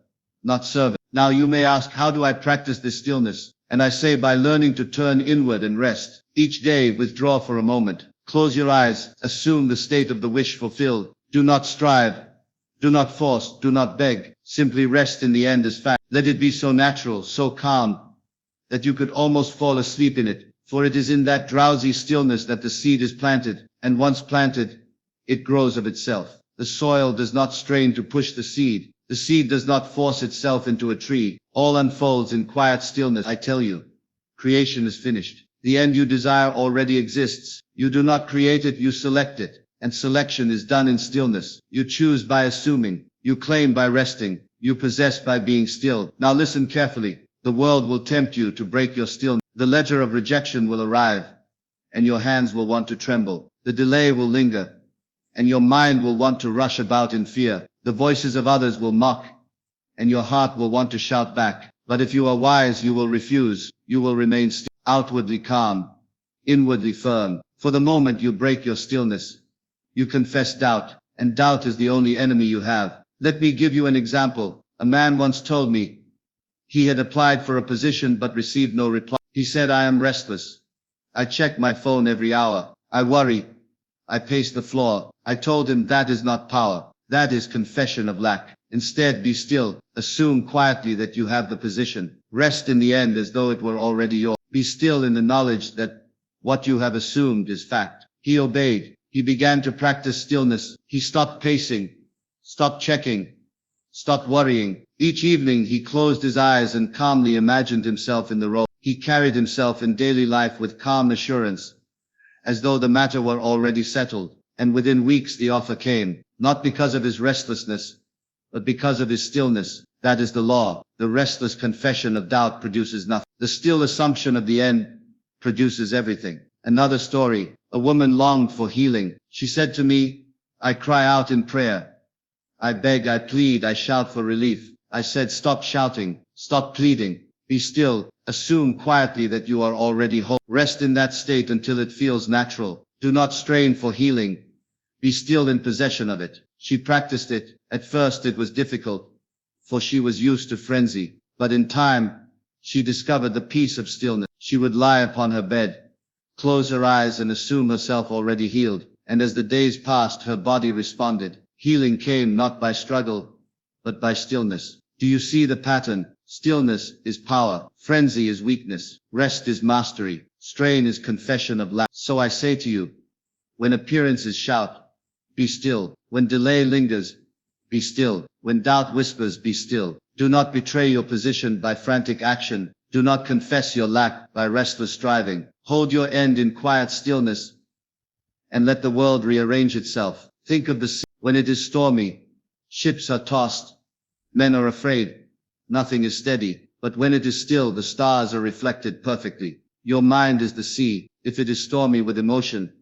not servant. Now you may ask, how do I practice this stillness? And I say, by learning to turn inward and rest. Each day withdraw for a moment. Close your eyes, assume the state of the wish fulfilled. Do not strive, do not force, do not beg. Simply rest in the end as fact. Let it be so natural, so calm, that you could almost fall asleep in it. For it is in that drowsy stillness that the seed is planted, and once planted, it grows of itself. The soil does not strain to push the seed. The seed does not force itself into a tree. All unfolds in quiet stillness. I tell you, creation is finished. The end you desire already exists. You do not create it, you select it. And selection is done in stillness. You choose by assuming. You claim by resting. You possess by being still. Now listen carefully. The world will tempt you to break your stillness. The letter of rejection will arrive, and your hands will want to tremble. The delay will linger, and your mind will want to rush about in fear. The voices of others will mock, and your heart will want to shout back. But if you are wise, you will refuse. You will remain still, outwardly calm, inwardly firm. For the moment you break your stillness, you confess doubt, and doubt is the only enemy you have. Let me give you an example. A man once told me he had applied for a position but received no reply. He said, "I am restless. I check my phone every hour. I worry. I pace the floor." I told him that is not power. That is confession of lack. Instead, be still. Assume quietly that you have the position. Rest in the end as though it were already yours. Be still in the knowledge that what you have assumed is fact. He obeyed. He began to practice stillness. He stopped pacing, stopped checking, stopped worrying. Each evening he closed his eyes and calmly imagined himself in the role. He carried himself in daily life with calm assurance, as though the matter were already settled. And within weeks the offer came, not because of his restlessness, but because of his stillness. That is the law. The restless confession of doubt produces nothing. The still assumption of the end produces everything. Another story. A woman longed for healing. She said to me, "I cry out in prayer. I beg, I plead, I shout for relief." I said, "Stop shouting. Stop pleading. Be still. Assume quietly that you are already whole. Rest in that state until it feels natural. Do not strain for healing. Be still in possession of it." She practiced it. At first it was difficult, for she was used to frenzy. But in time, she discovered the peace of stillness. She would lie upon her bed, close her eyes and assume herself already healed. And as the days passed, her body responded. Healing came not by struggle, but by stillness. Do you see the pattern? Stillness is power. Frenzy is weakness. Rest is mastery. Strain is confession of lack. So I say to you, when appearances shout, be still. When delay lingers, be still. When doubt whispers, be still. Do not betray your position by frantic action. Do not confess your lack by restless striving. Hold your end in quiet stillness, and let the world rearrange itself. Think of the sea. When it is stormy, ships are tossed, men are afraid, nothing is steady. But when it is still, the stars are reflected perfectly. Your mind is the sea. If it is stormy with emotion,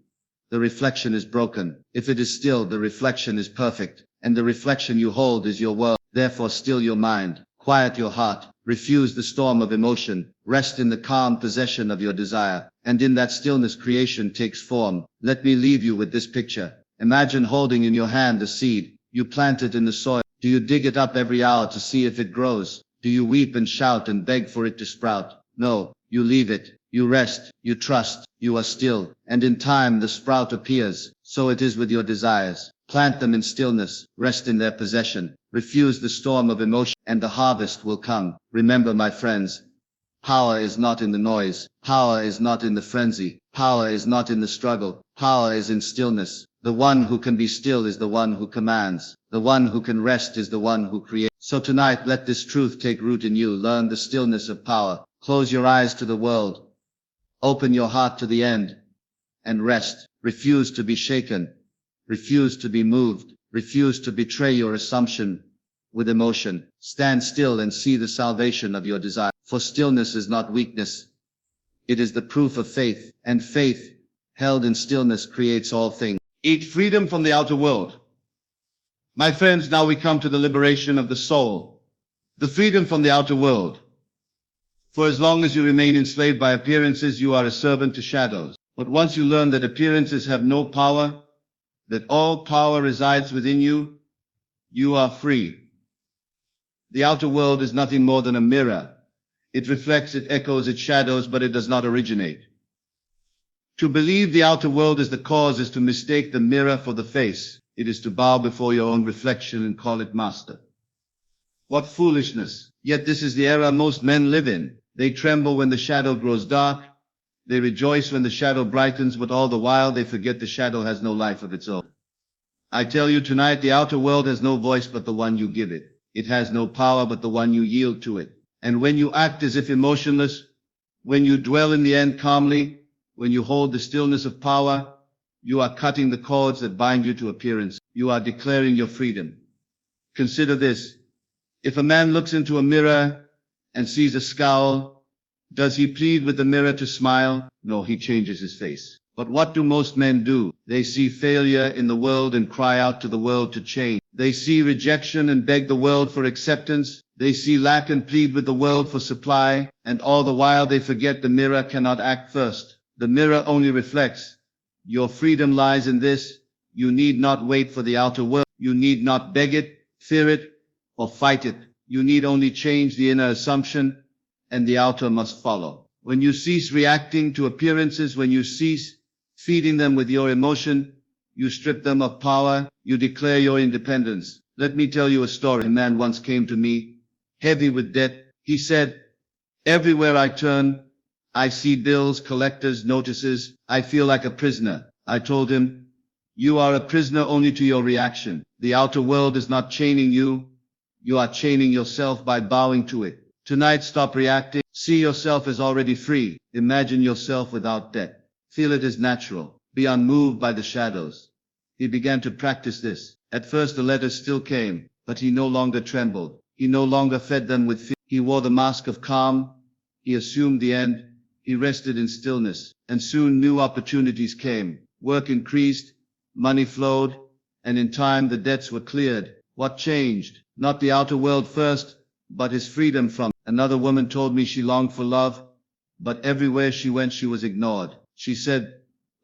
the reflection is broken. If it is still, the reflection is perfect, and the reflection you hold is your world. Therefore still your mind, quiet your heart, refuse the storm of emotion, rest in the calm possession of your desire, and in that stillness creation takes form. Let me leave you with this picture. Imagine holding in your hand a seed. You plant it in the soil. Do you dig it up every hour to see if it grows? Do you weep and shout and beg for it to sprout? No, you leave it. You rest, you trust, you are still, and in time the sprout appears. So it is with your desires. Plant them in stillness, rest in their possession, refuse the storm of emotion, and the harvest will come. Remember, my friends, power is not in the noise, power is not in the frenzy, power is not in the struggle, power is in stillness. The one who can be still is the one who commands. The one who can rest is the one who creates. So tonight let this truth take root in you. Learn the stillness of power. Close your eyes to the world. Open your heart to the end, and rest. Refuse to be shaken. Refuse to be moved. Refuse to betray your assumption with emotion. Stand still and see the salvation of your desire. For stillness is not weakness. It is the proof of faith, and faith, held in stillness, creates all things. Eat freedom from the outer world. My friends, now we come to the liberation of the soul. The freedom from the outer world. For as long as you remain enslaved by appearances, you are a servant to shadows. But once you learn that appearances have no power, that all power resides within you, you are free. The outer world is nothing more than a mirror. It reflects, it echoes, it shadows, but it does not originate. To believe the outer world is the cause is to mistake the mirror for the face. It is to bow before your own reflection and call it master. What foolishness! Yet this is the era most men live in. They tremble when the shadow grows dark. They rejoice when the shadow brightens, but all the while they forget the shadow has no life of its own. I tell you tonight, the outer world has no voice but the one you give it. It has no power but the one you yield to it. And when you act as if emotionless, when you dwell in the end calmly, when you hold the stillness of power, you are cutting the cords that bind you to appearance. You are declaring your freedom. Consider this. If a man looks into a mirror and sees a scowl, does he plead with the mirror to smile? No, he changes his face. But what do most men do? They see failure in the world and cry out to the world to change. They see rejection and beg the world for acceptance. They see lack and plead with the world for supply, and all the while they forget the mirror cannot act first. The mirror only reflects. Your freedom lies in this. You need not wait for the outer world. You need not beg it, fear it, or fight it. You need only change the inner assumption, and the outer must follow. When you cease reacting to appearances, when you cease feeding them with your emotion, you strip them of power, you declare your independence. Let me tell you a story. A man once came to me, heavy with debt. He said, "Everywhere I turn, I see bills, collectors, notices. I feel like a prisoner." I told him, "You are a prisoner only to your reaction. The outer world is not chaining you. You are chaining yourself by bowing to it. Tonight, stop reacting. See yourself as already free. Imagine yourself without debt. Feel it as natural. Be unmoved by the shadows." He began to practice this. At first the letters still came, but he no longer trembled. He no longer fed them with fear. He wore the mask of calm. He assumed the end. He rested in stillness. And soon new opportunities came. Work increased, money flowed, and in time the debts were cleared. What changed? Not the outer world first, but his freedom from it. Another woman told me she longed for love, but everywhere she went she was ignored. She said,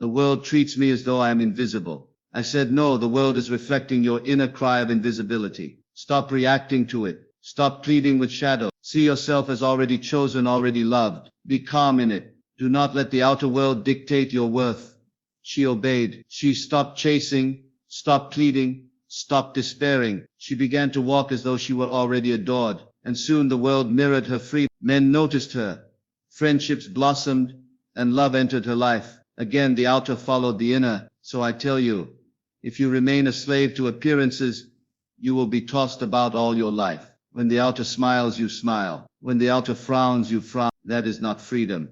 "The world treats me as though I am invisible." I said, "No, the world is reflecting your inner cry of invisibility. Stop reacting to it. Stop pleading with shadow. See yourself as already chosen, already loved. Be calm in it. Do not let the outer world dictate your worth." She obeyed. She stopped chasing, stopped pleading, stopped despairing. She began to walk as though she were already adored, and soon the world mirrored her freedom. Men noticed her. Friendships blossomed, and love entered her life. Again the outer followed the inner. So I tell you, if you remain a slave to appearances, you will be tossed about all your life. When the outer smiles, you smile. When the outer frowns, you frown. That is not freedom.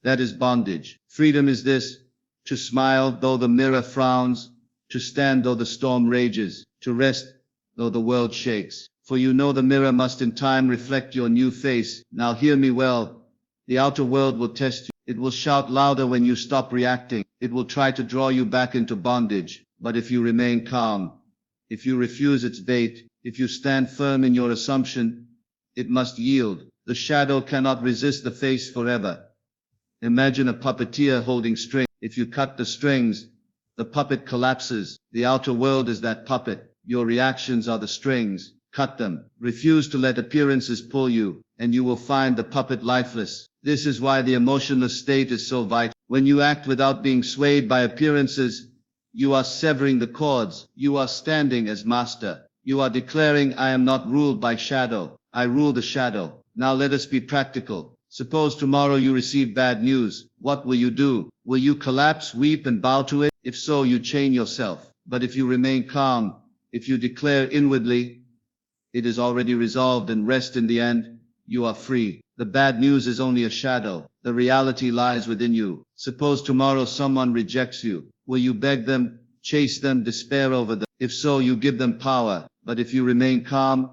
That is bondage. Freedom is this: to smile though the mirror frowns, to stand though the storm rages, to rest though the world shakes. For you know the mirror must in time reflect your new face. Now hear me well. The outer world will test you. It will shout louder when you stop reacting. It will try to draw you back into bondage. But if you remain calm, if you refuse its bait, if you stand firm in your assumption, it must yield. The shadow cannot resist the face forever. Imagine a puppeteer holding string. If you cut the strings, the puppet collapses. The outer world is that puppet. Your reactions are the strings. Cut them. Refuse to let appearances pull you, and you will find the puppet lifeless. This is why the emotionless state is so vital. When you act without being swayed by appearances, you are severing the cords. You are standing as master. You are declaring, "I am not ruled by shadow. I rule the shadow." Now let us be practical. Suppose tomorrow you receive bad news. What will you do? Will you collapse, weep, and bow to it? If so, you chain yourself. But if you remain calm, if you declare inwardly, "It is already resolved," and rest in the end, you are free. The bad news is only a shadow. The reality lies within you. Suppose tomorrow someone rejects you. Will you beg them, chase them, despair over them? If so, you give them power. But if you remain calm,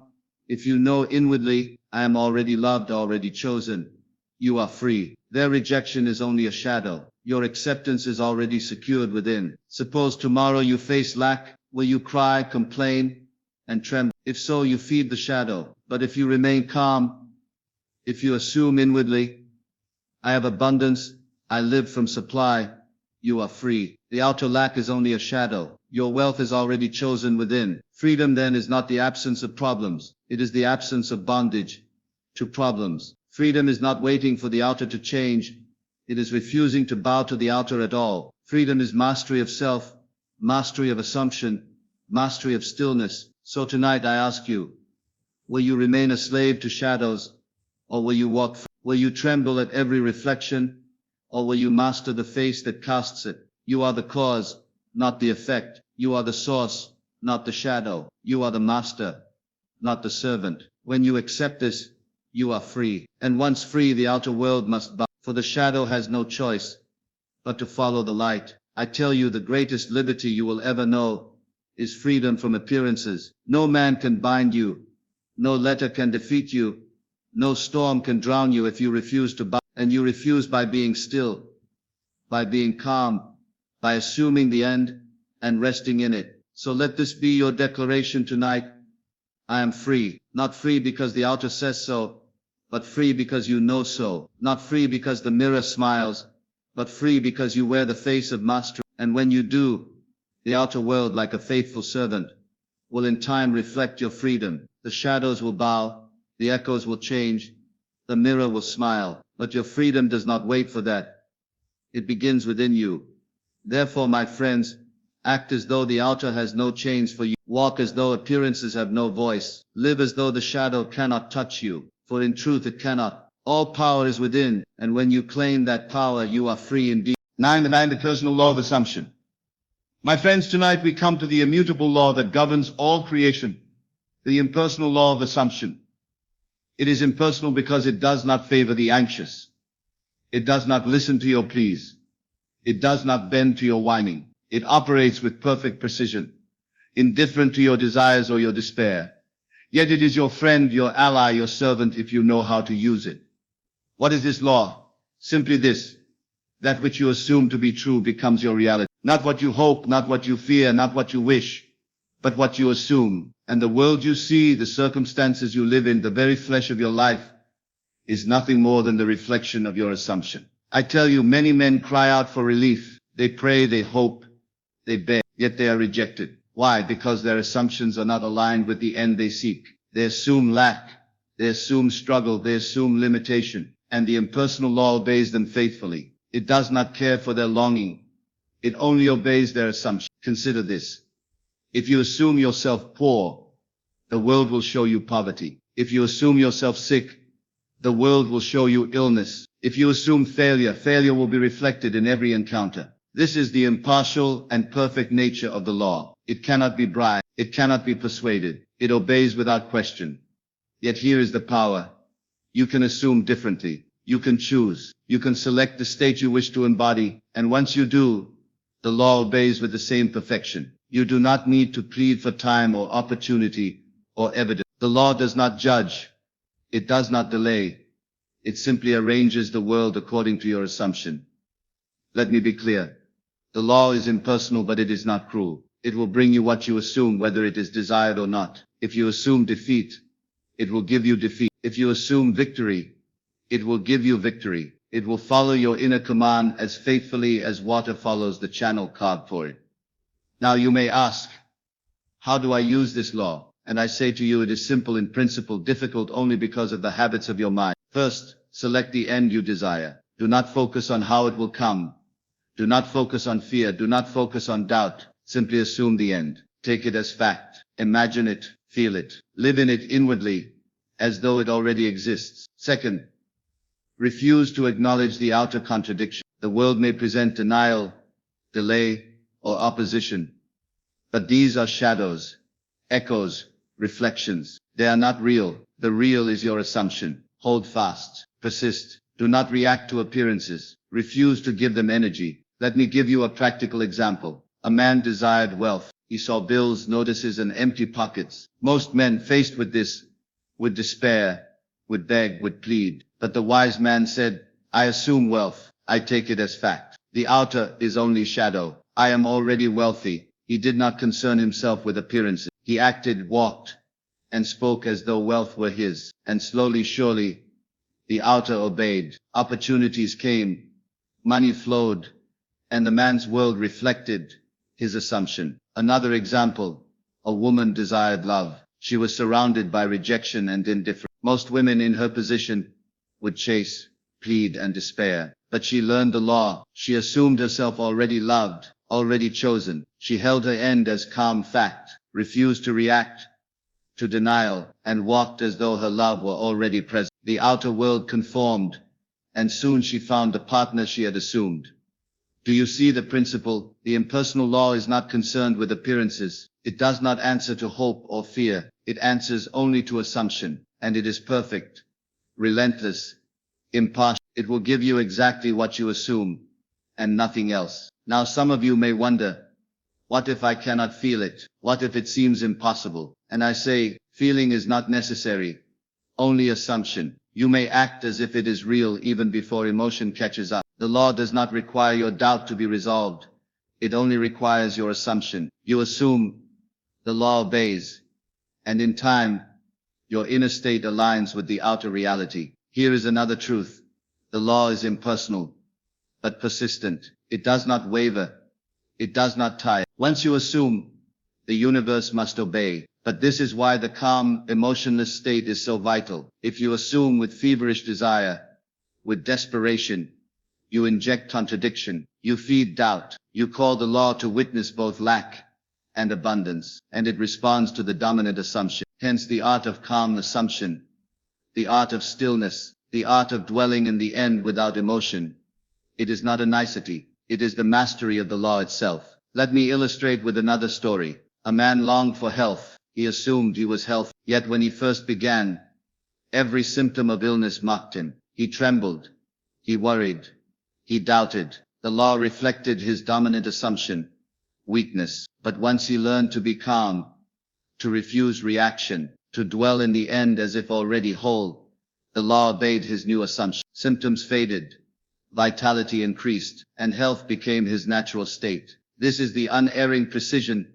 if you know inwardly, "I am already loved, already chosen," you are free. Their rejection is only a shadow. Your acceptance is already secured within. Suppose tomorrow you face lack. Will you cry, complain, and tremble? If so, you feed the shadow. But if you remain calm, if you assume inwardly, "I have abundance, I live from supply," you are free. The outer lack is only a shadow. Your wealth is already chosen within. Freedom then is not the absence of problems. It is the absence of bondage to problems. Freedom is not waiting for the outer to change. It is refusing to bow to the outer at all. Freedom is mastery of self, mastery of assumption, mastery of stillness. So tonight I ask you, will you remain a slave to shadows, or will you walk free? Will you tremble at every reflection, or will you master the face that casts it? You are the cause, not the effect. You are the source, not the shadow. You are the master, not the servant. When you accept this, you are free. And once free, the outer world must bow, for the shadow has no choice but to follow the light. I tell you, the greatest liberty you will ever know is freedom from appearances. No man can bind you. No letter can defeat you. No storm can drown you if you refuse to bow, and you refuse by being still, by being calm, by assuming the end and resting in it. So let this be your declaration tonight. I am free, not free because the outer says so, but free because you know so, not free because the mirror smiles, but free because you wear the face of mastery. And when you do, the outer world, like a faithful servant, will in time reflect your freedom. The shadows will bow, the echoes will change, the mirror will smile, but your freedom does not wait for that. It begins within you. Therefore, my friends, act as though the outer has no chains for you. Walk as though appearances have no voice. Live as though the shadow cannot touch you, for in truth it cannot. All power is within, and when you claim that power, you are free indeed. 9. The personal law of assumption. My friends, tonight we come to the immutable law that governs all creation, the impersonal law of assumption. It is impersonal because it does not favor the anxious. It does not listen to your pleas. It does not bend to your whining. It operates with perfect precision, indifferent to your desires or your despair. Yet it is your friend, your ally, your servant if you know how to use it. What is this law? Simply this: that which you assume to be true becomes your reality. Not what you hope, not what you fear, not what you wish, but what you assume. And the world you see, the circumstances you live in, the very flesh of your life, is nothing more than the reflection of your assumption. I tell you, many men cry out for relief. They pray, they hope, they beg, yet they are rejected. Why? Because their assumptions are not aligned with the end they seek. They assume lack, they assume struggle, they assume limitation, and the impersonal law obeys them faithfully. It does not care for their longing. It only obeys their assumption. Consider this. If you assume yourself poor, the world will show you poverty. If you assume yourself sick, the world will show you illness. If you assume failure, failure will be reflected in every encounter. This is the impartial and perfect nature of the law. It cannot be bribed. It cannot be persuaded. It obeys without question. Yet here is the power. You can assume differently. You can choose. You can select the state you wish to embody. And once you do, the law obeys with the same perfection. You do not need to plead for time or opportunity or evidence. The law does not judge. It does not delay. It simply arranges the world according to your assumption. Let me be clear. The law is impersonal, but it is not cruel. It will bring you what you assume, whether it is desired or not. If you assume defeat, it will give you defeat. If you assume victory, it will give you victory. It will follow your inner command as faithfully as water follows the channel carved for it. Now you may ask, how do I use this law? And I say to you, it is simple in principle, difficult only because of the habits of your mind. First, select the end you desire. Do not focus on how it will come. Do not focus on fear. Do not focus on doubt. Simply assume the end. Take it as fact. Imagine it. Feel it. Live in it inwardly, as though it already exists. Second, refuse to acknowledge the outer contradiction. The world may present denial, delay, or opposition, but these are shadows, echoes, reflections. They are not real. The real is your assumption. Hold fast. Persist. Do not react to appearances. Refuse to give them energy. Let me give you a practical example. A man desired wealth. He saw bills, notices, and empty pockets. Most men faced with this would despair, would beg, would plead. But the wise man said, I assume wealth. I take it as fact. The outer is only shadow. I am already wealthy. He did not concern himself with appearances. He acted, walked, and spoke as though wealth were his. And slowly, surely, the outer obeyed. Opportunities came. Money flowed. And the man's world reflected his assumption. Another example. A woman desired love. She was surrounded by rejection and indifference. Most women in her position would chase, plead, and despair. But she learned the law. She assumed herself already loved, already chosen. She held her end as calm fact, refused to react to denial, and walked as though her love were already present. The outer world conformed, and soon she found the partner she had assumed. Do you see the principle? The impersonal law is not concerned with appearances. It does not answer to hope or fear. It answers only to assumption. And it is perfect, relentless, impartial. It will give you exactly what you assume, and nothing else. Now some of you may wonder, what if I cannot feel it? What if it seems impossible? And I say, feeling is not necessary, only assumption. You may act as if it is real even before emotion catches up. The law does not require your doubt to be resolved. It only requires your assumption. You assume, the law obeys, and in time, your inner state aligns with the outer reality. Here is another truth. The law is impersonal, but persistent. It does not waver. It does not tire. Once you assume, the universe must obey. But this is why the calm, emotionless state is so vital. If you assume with feverish desire, with desperation, you inject contradiction, you feed doubt, you call the law to witness both lack and abundance, and it responds to the dominant assumption. Hence the art of calm assumption, the art of stillness, the art of dwelling in the end without emotion. It is not a nicety, it is the mastery of the law itself. Let me illustrate with another story. A man longed for health. He assumed he was healthy. Yet when he first began, every symptom of illness mocked him. He trembled. He worried. He doubted. The law reflected his dominant assumption, weakness. But once he learned to be calm, to refuse reaction, to dwell in the end as if already whole, the law obeyed his new assumption. Symptoms faded, vitality increased, and health became his natural state. This is the unerring precision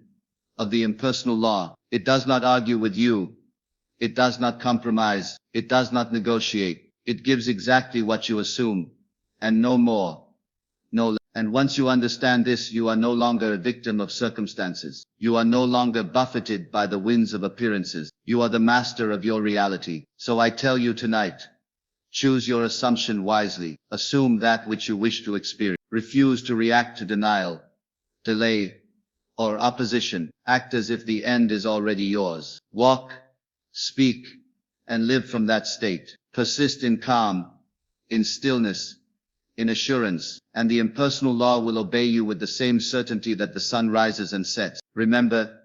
of the impersonal law. It does not argue with you. It does not compromise. It does not negotiate. It gives exactly what you assume, and no more, no less. And once you understand this, you are no longer a victim of circumstances. You are no longer buffeted by the winds of appearances. You are the master of your reality. So I tell you tonight, choose your assumption wisely. Assume that which you wish to experience. Refuse to react to denial, delay, or opposition. Act as if the end is already yours. Walk, speak, and live from that state. Persist in calm, in stillness, in assurance, and the impersonal law will obey you with the same certainty that the sun rises and sets. Remember,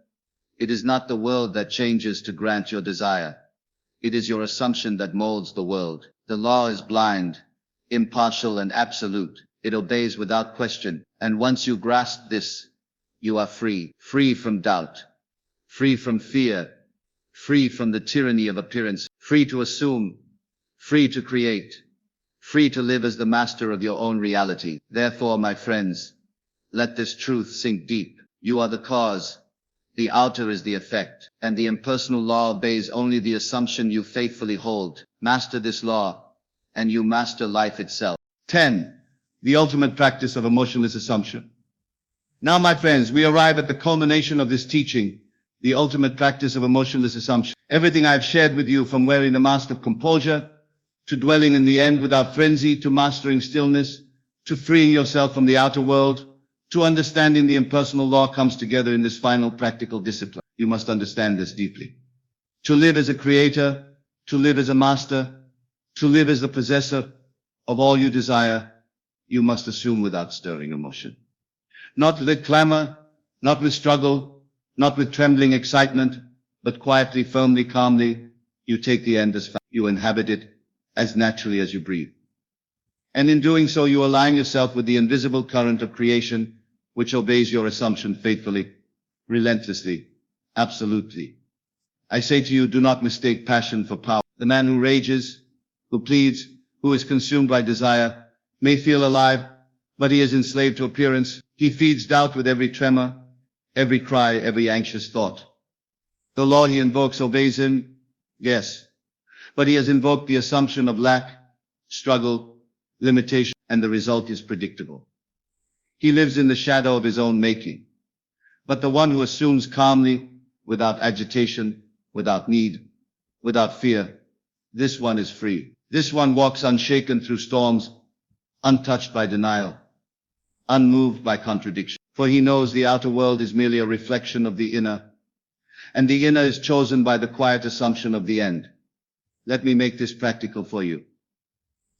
it is not the world that changes to grant your desire. It is your assumption that molds the world. The law is blind, impartial, and absolute. It obeys without question. And once you grasp this, you are free. Free from doubt. Free from fear. Free from the tyranny of appearance. Free to assume. Free to create. Free to live as the master of your own reality. Therefore, my friends, let this truth sink deep. You are the cause. The outer is the effect. And the impersonal law obeys only the assumption you faithfully hold. Master this law, and you master life itself. 10. The ultimate practice of emotionless assumption. Now, my friends, we arrive at the culmination of this teaching, the ultimate practice of emotionless assumption. Everything I've shared with you, from wearing the mask of composure, to dwelling in the end without frenzy, to mastering stillness, to freeing yourself from the outer world, to understanding the impersonal law, comes together in this final practical discipline. You must understand this deeply. To live as a creator, to live as a master, to live as the possessor of all you desire, you must assume without stirring emotion. Not with clamor, not with struggle, not with trembling excitement, but quietly, firmly, calmly, you take the end as fact. You inhabit it as naturally as you breathe. And in doing so, you align yourself with the invisible current of creation, which obeys your assumption faithfully, relentlessly, absolutely. I say to you, do not mistake passion for power. The man who rages, who pleads, who is consumed by desire, may feel alive, but he is enslaved to appearance. He feeds doubt with every tremor, every cry, every anxious thought. The law he invokes obeys him, yes, but he has invoked the assumption of lack, struggle, limitation, and the result is predictable. He lives in the shadow of his own making. But the one who assumes calmly, without agitation, without need, without fear, this one is free. This one walks unshaken through storms, untouched by denial, unmoved by contradiction. For he knows the outer world is merely a reflection of the inner, and the inner is chosen by the quiet assumption of the end. Let me make this practical for you.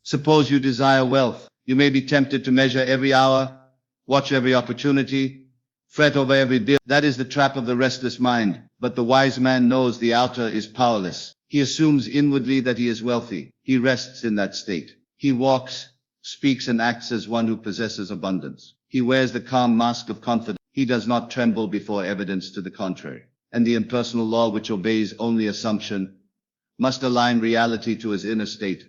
Suppose you desire wealth. You may be tempted to measure every hour, watch every opportunity, fret over every bill. That is the trap of the restless mind. But the wise man knows the outer is powerless. He assumes inwardly that he is wealthy. He rests in that state. He walks, speaks, and acts as one who possesses abundance. He wears the calm mask of confidence. He does not tremble before evidence to the contrary. And the impersonal law, which obeys only assumption, must align reality to his inner state.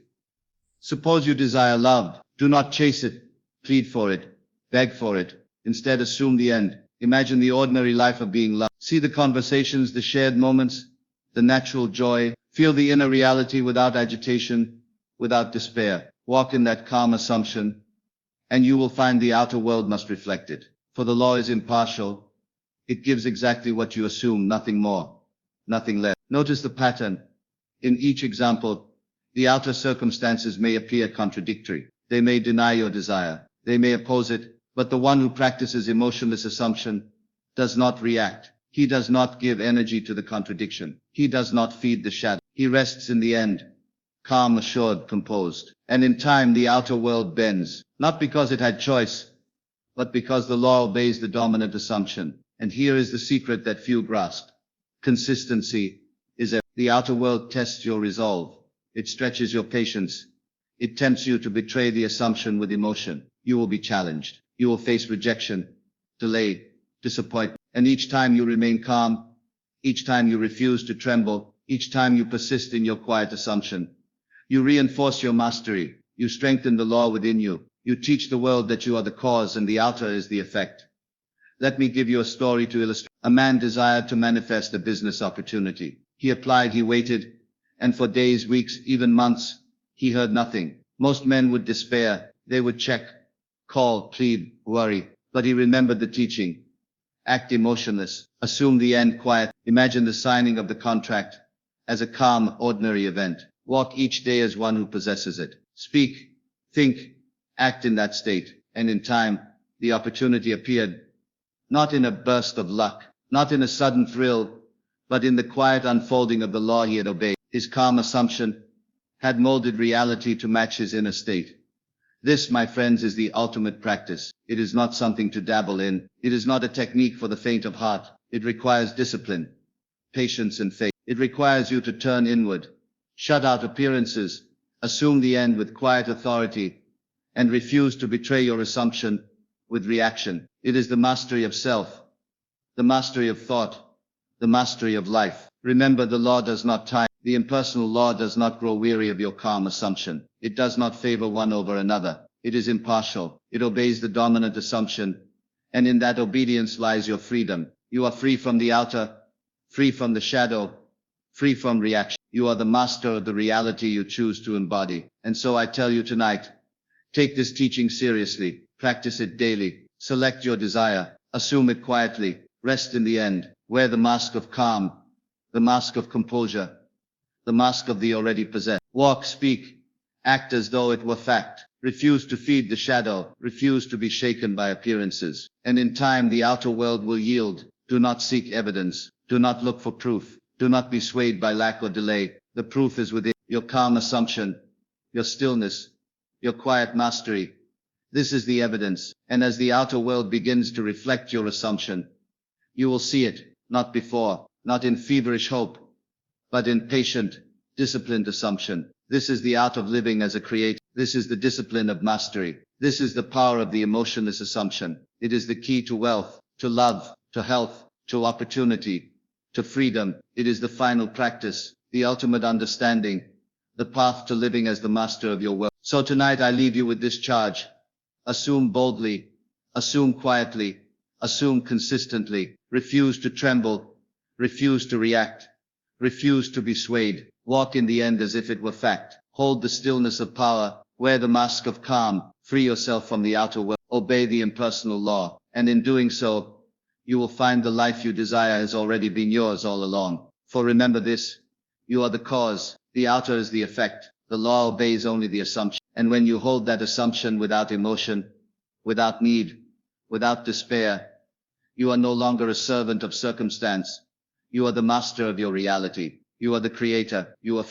Suppose you desire love. Do not chase it. plead for it, beg for it. Instead, assume the end. Imagine the ordinary life of being loved. See the conversations, the shared moments, the natural joy. Feel the inner reality without agitation, without despair. Walk in that calm assumption, and you will find the outer world must reflect it. For the law is impartial. It gives exactly what you assume, nothing more, nothing less. Notice the pattern. In each example, the outer circumstances may appear contradictory. They may deny your desire. They may oppose it. But the one who practices emotionless assumption does not react. He does not give energy to the contradiction. He does not feed the shadow. He rests in the end, calm, assured, composed. And in time the outer world bends, not because it had choice, but because the law obeys the dominant assumption. And here is the secret that few grasp. Consistency is the outer world tests your resolve. It stretches your patience. It tempts you to betray the assumption with emotion. You will be challenged. You will face rejection, delay, disappointment. And each time you remain calm, each time you refuse to tremble, each time you persist in your quiet assumption, you reinforce your mastery. You strengthen the law within you. You teach the world that you are the cause and the outer is the effect. Let me give you a story to illustrate. A man desired to manifest a business opportunity. He applied, he waited, and for days, weeks, even months, he heard nothing. Most men would despair. They would check, call, plead, worry. But he remembered the teaching. Act emotionless. Assume the end quiet. Imagine the signing of the contract as a calm, ordinary event. Walk each day as one who possesses it. Speak, think, act in that state. And in time, the opportunity appeared. Not in a burst of luck, not in a sudden thrill, but in the quiet unfolding of the law he had obeyed. His calm assumption had molded reality to match his inner state. This, my friends, is the ultimate practice. It is not something to dabble in. It is not a technique for the faint of heart. It requires discipline, patience, and faith. It requires you to turn inward, shut out appearances, assume the end with quiet authority, and refuse to betray your assumption with reaction. It is the mastery of self, the mastery of thought, the mastery of life. Remember, the law does not time. The impersonal law does not grow weary of your calm assumption. It does not favor one over another. It is impartial. It obeys the dominant assumption. And in that obedience lies your freedom. You are free from the outer, free from the shadow, free from reaction. You are the master of the reality you choose to embody. And so I tell you tonight, take this teaching seriously. Practice it daily. Select your desire. Assume it quietly. Rest in the end. Wear the mask of calm, the mask of composure, the mask of the already possessed. Walk, speak, act as though it were fact. Refuse to feed the shadow. Refuse to be shaken by appearances. And in time the outer world will yield. Do not seek evidence. Do not look for proof. Do not be swayed by lack or delay. The proof is within your calm assumption, your stillness, your quiet mastery. This is the evidence. And as the outer world begins to reflect your assumption, you will see it, not before, not in feverish hope, but in patient, disciplined assumption. This is the art of living as a creator. This is the discipline of mastery. This is the power of the emotionless assumption. It is the key to wealth, to love, to health, to opportunity, to freedom. It is the final practice, the ultimate understanding, the path to living as the master of your world. So tonight I leave you with this charge. Assume boldly, assume quietly, assume consistently. Refuse to tremble, refuse to react, refuse to be swayed. Walk in the end as if it were fact. Hold the stillness of power, wear the mask of calm, free yourself from the outer world, obey the impersonal law, and in doing so, you will find the life you desire has already been yours all along. For remember this, you are the cause, the outer is the effect, the law obeys only the assumption. And when you hold that assumption without emotion, without need, without despair, you are no longer a servant of circumstance. You are the master of your reality. You are the creator. You are